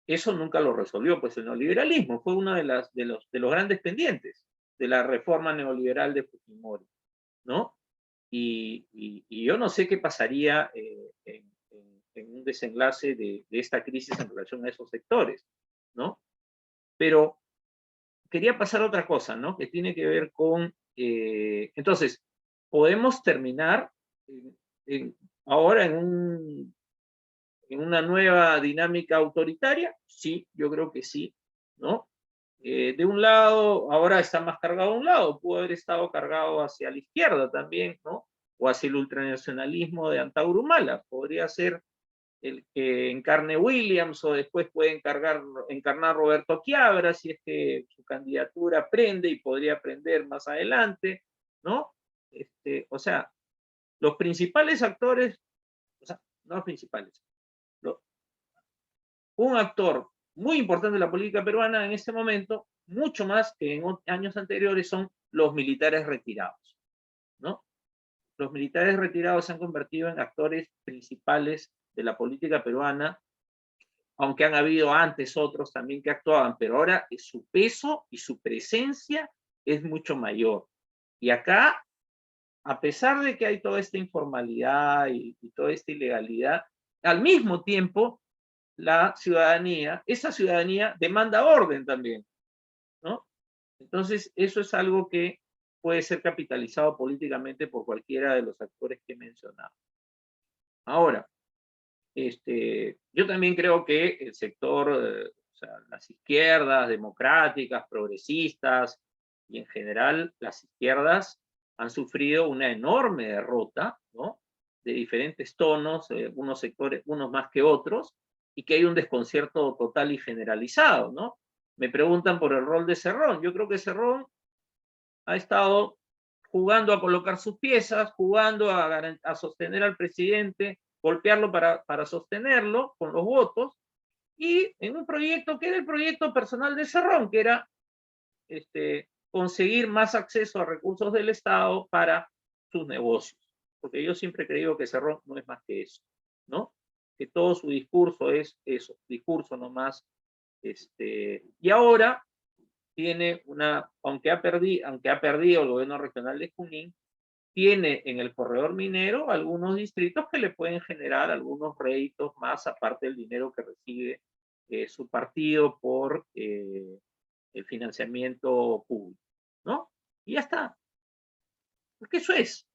Speaker 3: eso nunca lo resolvió, pues el neoliberalismo fue uno de los grandes pendientes de la reforma neoliberal de Fujimori, ¿no? Y yo no sé qué pasaría en un desenlace de esta crisis en relación a esos sectores, ¿no? Pero quería pasar a otra cosa, ¿no? Que tiene que ver con, entonces, podemos terminar ahora en una nueva dinámica autoritaria, sí, yo creo que sí, ¿no? De un lado, ahora está más cargado a un lado, pudo haber estado cargado hacia la izquierda también, ¿no? O hacia el ultranacionalismo de Antauro Humala, podría ser el que encarne Williams o después puede encarnar Roberto Quiabra si es que su candidatura prende y podría prender más adelante, ¿no? O sea, los principales actores, o sea, no los principales, un actor muy importante de la política peruana en este momento, mucho más que en años anteriores, son los militares retirados, ¿no? Los militares retirados se han convertido en actores principales de la política peruana, aunque han habido antes otros también que actuaban, pero ahora su peso y su presencia es mucho mayor. Y acá, a pesar de que hay toda esta informalidad y toda esta ilegalidad, al mismo tiempo, esa ciudadanía demanda orden también, ¿no? Entonces, eso es algo que puede ser capitalizado políticamente por cualquiera de los actores que he mencionado. Ahora, yo también creo que el sector, o sea, las izquierdas democráticas, progresistas y en general las izquierdas han sufrido una enorme derrota, ¿no? De diferentes tonos, unos sectores, unos más que otros, y que hay un desconcierto total y generalizado, ¿no? Me preguntan por el rol de Cerrón. Yo creo que Cerrón ha estado jugando a colocar sus piezas, jugando a sostener al presidente, golpearlo para sostenerlo con los votos, y en un proyecto que era el proyecto personal de Cerrón, que era conseguir más acceso a recursos del Estado para sus negocios. Porque yo siempre he creído que Cerrón no es más que eso, ¿no? Que todo su discurso es eso, discurso nomás. Y ahora tiene aunque ha perdido el gobierno regional de Junín, tiene en el corredor minero algunos distritos que le pueden generar algunos réditos más, aparte del dinero que recibe su partido por el financiamiento público, ¿no? Y ya está. Porque eso es,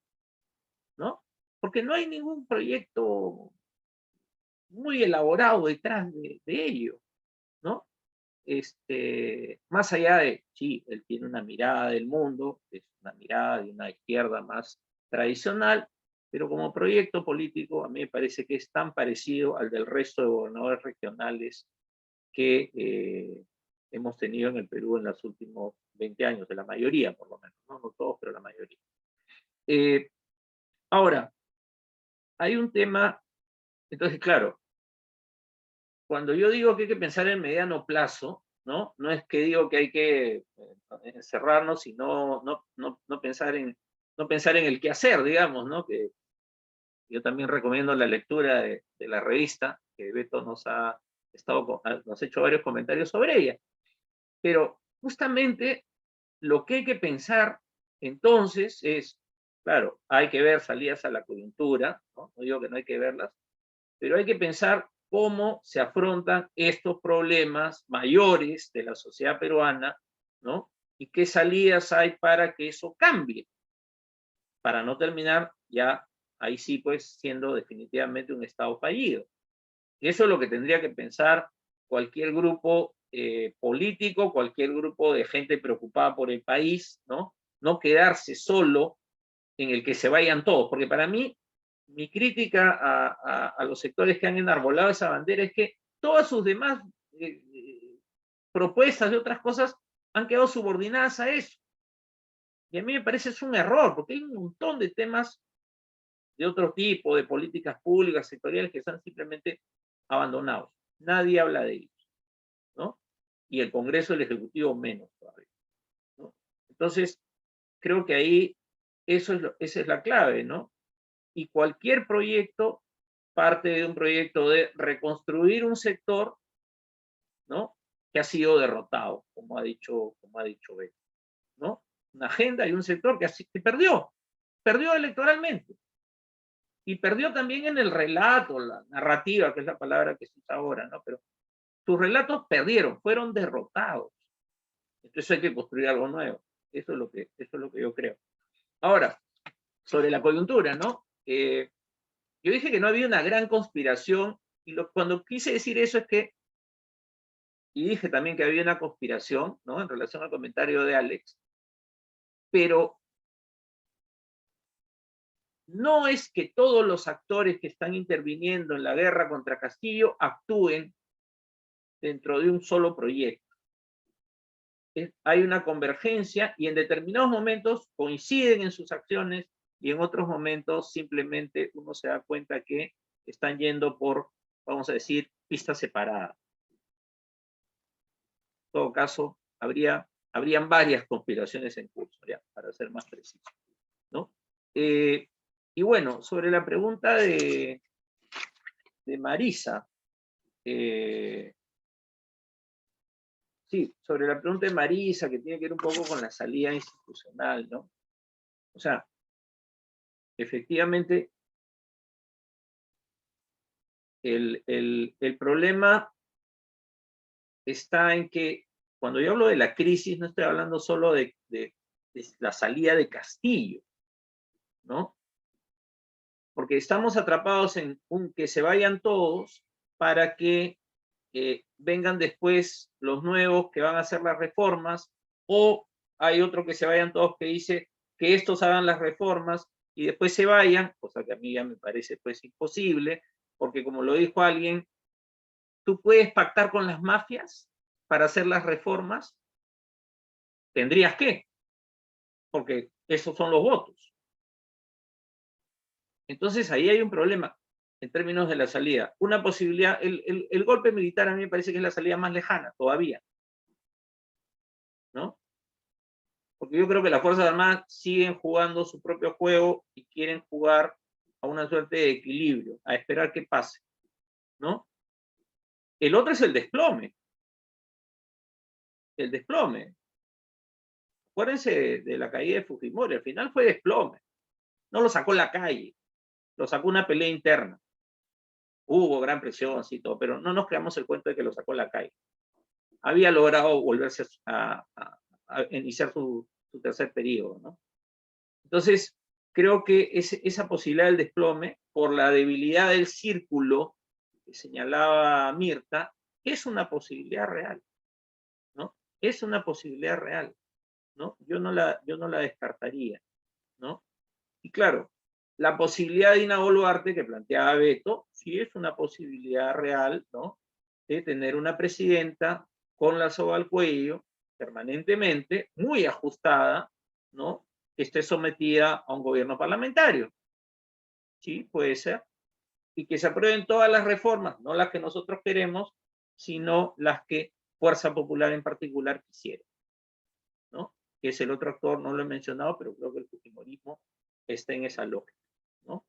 Speaker 3: ¿no? Porque no hay ningún proyecto muy elaborado detrás de ello, ¿no? Más allá de, sí, él tiene una mirada del mundo, es una mirada de una izquierda más tradicional, pero como proyecto político a mí me parece que es tan parecido al del resto de gobernadores regionales que hemos tenido en el Perú en los últimos 20 años, de la mayoría por lo menos, no todos, pero la mayoría. Ahora, hay un tema, entonces claro, cuando yo digo que hay que pensar en mediano plazo, ¿no? No es que digo que hay que encerrarnos y no pensar en el qué hacer, digamos, ¿no? Que yo también recomiendo la lectura de la revista, que Beto nos ha hecho varios comentarios sobre ella. Pero justamente lo que hay que pensar entonces es, claro, hay que ver salidas a la coyuntura, ¿no? No digo que no hay que verlas, pero hay que pensar cómo se afrontan estos problemas mayores de la sociedad peruana, ¿no? Y qué salidas hay para que eso cambie, para no terminar ya ahí sí pues siendo definitivamente un Estado fallido. Y eso es lo que tendría que pensar cualquier grupo político, cualquier grupo de gente preocupada por el país, ¿no? No quedarse solo en el que se vayan todos, porque para mí mi crítica a los sectores que han enarbolado esa bandera es que todas sus demás propuestas de otras cosas han quedado subordinadas a eso. Y a mí me parece es un error, porque hay un montón de temas de otro tipo, de políticas públicas, sectoriales, que están simplemente abandonados. Nadie habla de ellos, ¿no? Y el Congreso y el Ejecutivo menos todavía, ¿no? Entonces, creo que ahí esa es la clave, ¿no? Y cualquier proyecto parte de un proyecto de reconstruir un sector, ¿no? Que ha sido derrotado, como ha dicho Beto, ¿no? Una agenda y un sector que perdió electoralmente. Y perdió también en el relato, la narrativa, que es la palabra que se usa ahora, ¿no? Pero sus relatos perdieron, fueron derrotados. Entonces hay que construir algo nuevo. Eso es lo que yo creo. Ahora, sobre la coyuntura, ¿no? Yo dije que no había una gran conspiración, y cuando quise decir eso es que, y dije también que había una conspiración, ¿no? En relación al comentario de Alex, pero no es que todos los actores que están interviniendo en la guerra contra Castillo actúen dentro de un solo proyecto. Hay una convergencia y en determinados momentos coinciden en sus acciones y en otros momentos simplemente uno se da cuenta que están yendo por, vamos a decir, pistas separadas. En todo caso, habrían varias conspiraciones en curso, ya, para ser más preciso, ¿no? Y bueno, sobre la pregunta de Marisa, sí, sobre la pregunta de Marisa, que tiene que ver un poco con la salida institucional, ¿no? O sea, efectivamente, el problema está en que cuando yo hablo de la crisis, no estoy hablando solo de la salida de Castillo, ¿no? Porque estamos atrapados en que se vayan todos para que vengan después los nuevos que van a hacer las reformas, o hay otro que se vayan todos que dice que estos hagan las reformas y después se vayan, cosa que a mí ya me parece pues imposible, porque como lo dijo alguien, ¿tú puedes pactar con las mafias para hacer las reformas? Tendrías que, porque esos son los votos. Entonces ahí hay un problema en términos de la salida. Una posibilidad, el golpe militar a mí me parece que es la salida más lejana todavía, ¿no? Porque yo creo que las Fuerzas Armadas siguen jugando su propio juego y quieren jugar a una suerte de equilibrio, a esperar que pase, ¿no? El otro es el desplome. El desplome. Acuérdense de la caída de Fujimori, al final fue desplome. No lo sacó la calle, lo sacó una pelea interna. Hubo gran presión, y todo, pero no nos creamos el cuento de que lo sacó la calle. Había logrado volverse a iniciar su tercer periodo, ¿no? Entonces, creo que esa posibilidad del desplome, por la debilidad del círculo que señalaba Mirta, es una posibilidad real, ¿no? Es una posibilidad real, ¿no? Yo no la descartaría, ¿no? Y claro, la posibilidad de Dina Boluarte que planteaba Beto, sí es una posibilidad real, ¿no? De tener una presidenta con la soga al cuello, permanentemente, muy ajustada, ¿no? Que esté sometida a un gobierno parlamentario. Sí, puede ser. Y que se aprueben todas las reformas, no las que nosotros queremos, sino las que Fuerza Popular en particular quisiera, ¿no? Que es el otro actor, no lo he mencionado, pero creo que el fujimorismo está en esa lógica, ¿no?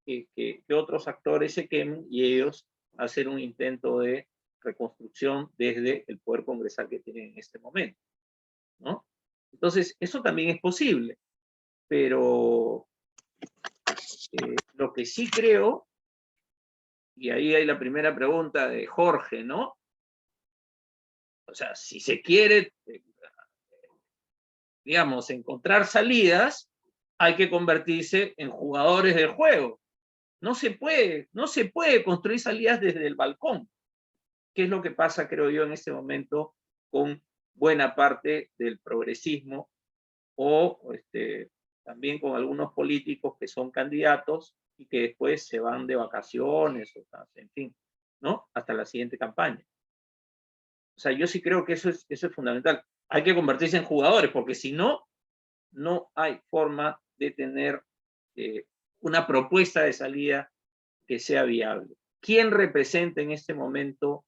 Speaker 3: Que otros actores se quemen y ellos hacer un intento de reconstrucción desde el poder congresal que tienen en este momento, ¿no? Entonces, eso también es posible, pero lo que sí creo, y ahí hay la primera pregunta de Jorge, ¿no? O sea, si se quiere, digamos, encontrar salidas, hay que convertirse en jugadores del juego. No se puede construir salidas desde el balcón, que es lo que pasa, creo yo, en este momento con buena parte del progresismo o también con algunos políticos que son candidatos y que después se van de vacaciones, o sea, en fin, ¿no? Hasta la siguiente campaña. O sea, yo sí creo que eso es fundamental. Hay que convertirse en jugadores, porque si no, no hay forma de tener una propuesta de salida que sea viable. ¿Quién representa en este momento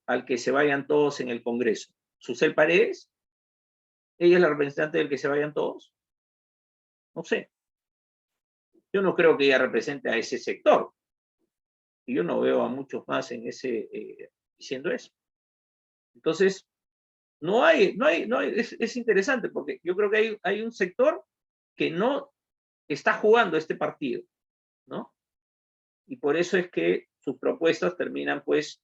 Speaker 3: al que se vayan todos en el Congreso? ¿Susel Paredes? ¿Ella es la representante del que se vayan todos? No sé. Yo no creo que ella represente a ese sector. Y yo no veo a muchos más en diciendo eso. Entonces, es interesante porque yo creo que hay un sector que no está jugando este partido, ¿no? Y por eso es que sus propuestas terminan pues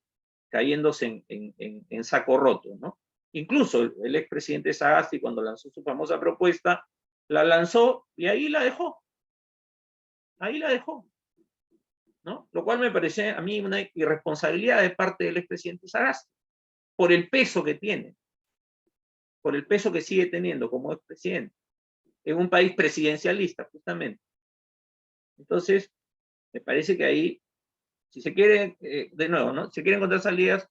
Speaker 3: cayéndose en saco roto, ¿no? Incluso el expresidente Sagasti, cuando lanzó su famosa propuesta, la lanzó y ahí la dejó, ¿no? Lo cual me parece a mí una irresponsabilidad de parte del expresidente Sagasti, por el peso que tiene, por el peso que sigue teniendo como expresidente, en un país presidencialista, justamente. Entonces, me parece que ahí, si se quiere, de nuevo, ¿no? Si se quieren encontrar salidas,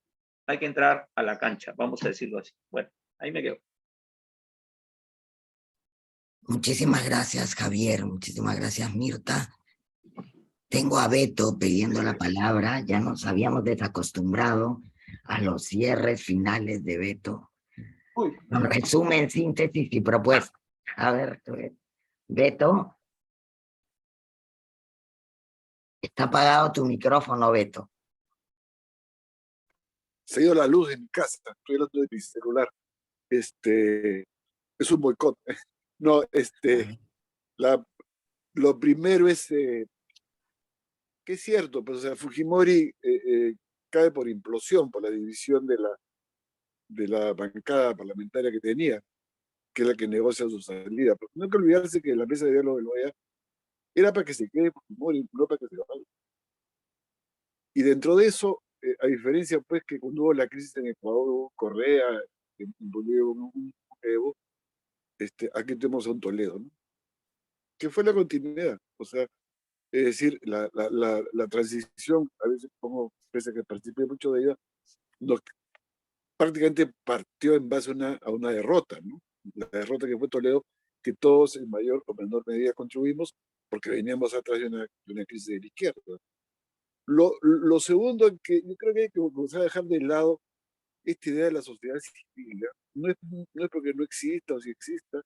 Speaker 3: hay que entrar a la cancha, vamos a decirlo así. Bueno, ahí me quedo.
Speaker 1: Muchísimas gracias, Javier. Muchísimas gracias, Mirta. Tengo a Beto pidiendo la palabra. Ya nos habíamos desacostumbrado a los cierres finales de Beto. Resumen, síntesis y propuesta. A ver, Beto. Está apagado tu micrófono, Beto.
Speaker 5: Se ha ido la luz en mi casa, estoy hablando de mi celular. Es un boicot. No, lo primero es que es cierto, pues, o sea, Fujimori cae por implosión, por la división de la bancada parlamentaria que tenía, que es la que negocia su salida. Pero no hay que olvidarse que la mesa de diálogo de la OEA era para que se quede Fujimori, no para que se vaya. Y dentro de eso, a diferencia pues que cuando hubo la crisis en Ecuador, hubo Correa, en Bolivia un Evo, aquí tenemos a un Toledo, ¿no? Que fue la continuidad, o sea, es decir, la transición, a veces como, pese a que participé mucho de ella, prácticamente partió en base a una derrota, ¿no? La derrota que fue Toledo, que todos en mayor o menor medida contribuimos, porque veníamos atrás de una crisis de la izquierda. Lo segundo que yo creo que hay que comenzar a dejar de lado esta idea de la sociedad civil, no es porque no exista o si exista,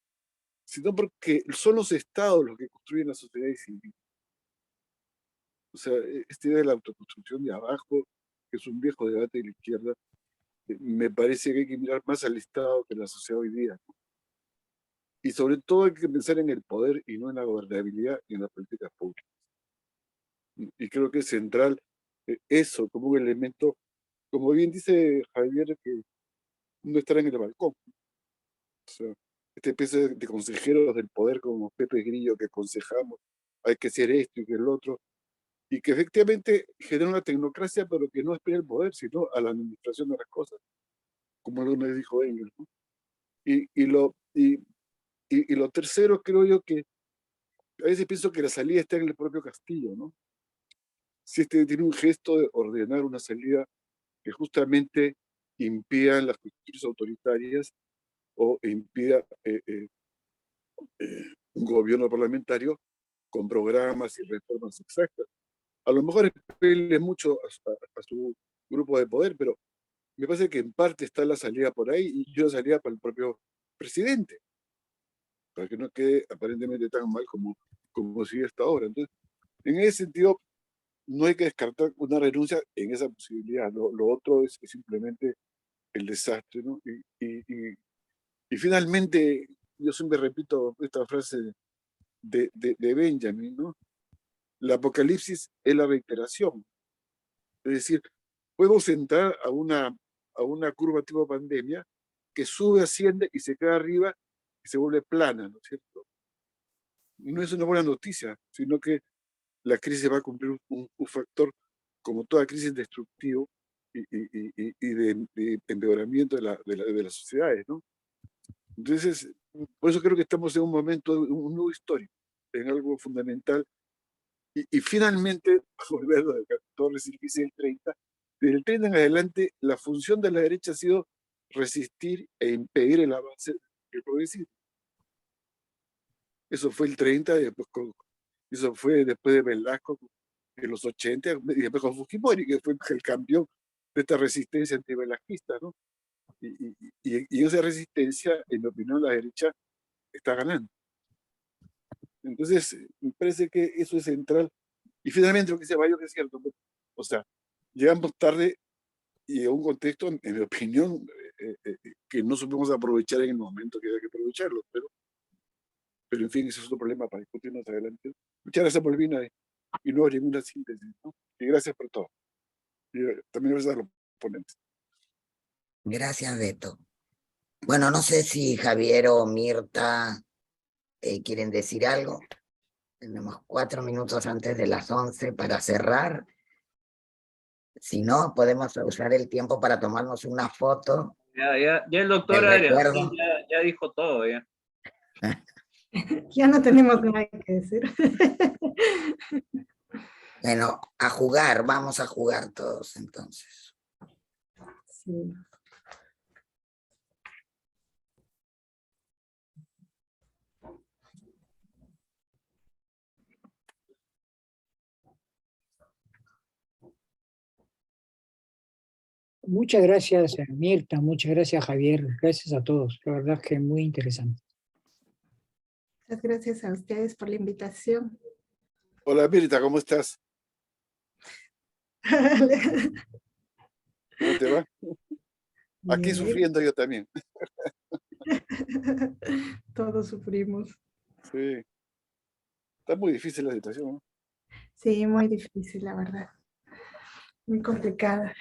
Speaker 5: sino porque son los estados los que construyen la sociedad civil. O sea, esta idea de la autoconstrucción de abajo, que es un viejo debate de la izquierda, me parece que hay que mirar más al Estado que a la sociedad hoy día, ¿no? Y sobre todo hay que pensar en el poder y no en la gobernabilidad y en las políticas públicas. Y creo que es central eso como un elemento, como bien dice Javier, que no estar en el balcón. O sea, esta especie de consejeros del poder como Pepe Grillo que aconsejamos, hay que hacer esto y que el otro, y que efectivamente genera una tecnocracia, pero que no aspira al poder, sino a la administración de las cosas, como alguna vez dijo Engels, ¿no? Y lo tercero, creo yo que a veces pienso que la salida está en el propio Castillo, ¿no? Si este tiene un gesto de ordenar una salida que justamente impida las cuestiones autoritarias o impida un gobierno parlamentario con programas y reformas exactas. A lo mejor espele mucho a su grupo de poder, pero me parece que en parte está la salida por ahí y yo salida para el propio presidente, para que no quede aparentemente tan mal como sigue hasta ahora. Entonces, en ese sentido, no hay que descartar una renuncia en esa posibilidad. Lo otro es simplemente el desastre, ¿no? Y finalmente, yo siempre repito esta frase de Benjamin, ¿no? El apocalipsis es la reiteración. Es decir, podemos entrar a una curva tipo pandemia que sube, asciende y se queda arriba y se vuelve plana, ¿no es cierto? No es una buena noticia, sino que la crisis va a cumplir un factor, como toda crisis, destructivo y de empeoramiento de las sociedades, ¿no? Entonces, por eso creo que estamos en un momento, un nuevo histórico, en algo fundamental. Y finalmente, volver a lo de Torres y el 30, desde el 30 en adelante, la función de la derecha ha sido resistir e impedir el avance del progresismo. Eso fue el 30, eso fue después de Velasco, en los 80, y después con Fujimori, que fue el campeón de esta resistencia antivelasquista, ¿no? Y esa resistencia, en mi opinión, la derecha está ganando. Entonces, me parece que eso es central. Y finalmente lo que dice Bayo, que es cierto, o sea, llegamos tarde y a un contexto, en mi opinión, que no supimos aprovechar en el momento que había que aprovecharlo, pero en fin, ese es otro problema para discutir más adelante. Muchas gracias, Molvina, y no hay ninguna síntesis, ¿no? Y gracias por todo. Y también gracias a los ponentes.
Speaker 1: Gracias, Beto. Bueno, no sé si Javier o Mirta quieren decir algo. Tenemos 4 minutos antes de las 11 para cerrar. Si no, podemos usar el tiempo para tomarnos una foto.
Speaker 3: Ya el doctor
Speaker 1: Del
Speaker 3: Arias
Speaker 1: recuerdo.
Speaker 3: ya dijo todo, ya.
Speaker 2: Ya no tenemos nada que decir.
Speaker 1: Bueno, a jugar, vamos a jugar todos entonces.
Speaker 2: Sí.
Speaker 9: Muchas gracias, Mirta, muchas gracias, Javier, gracias a todos, la verdad es que muy interesante.
Speaker 2: Muchas gracias a ustedes por la invitación.
Speaker 5: Hola, Mirta, ¿cómo estás? ¿Cómo te va? Aquí
Speaker 2: Bien.
Speaker 5: sufriendo yo también.
Speaker 2: Todos sufrimos.
Speaker 5: Sí. Está muy difícil la situación, ¿no?
Speaker 2: Sí, muy difícil, la verdad. Muy complicada.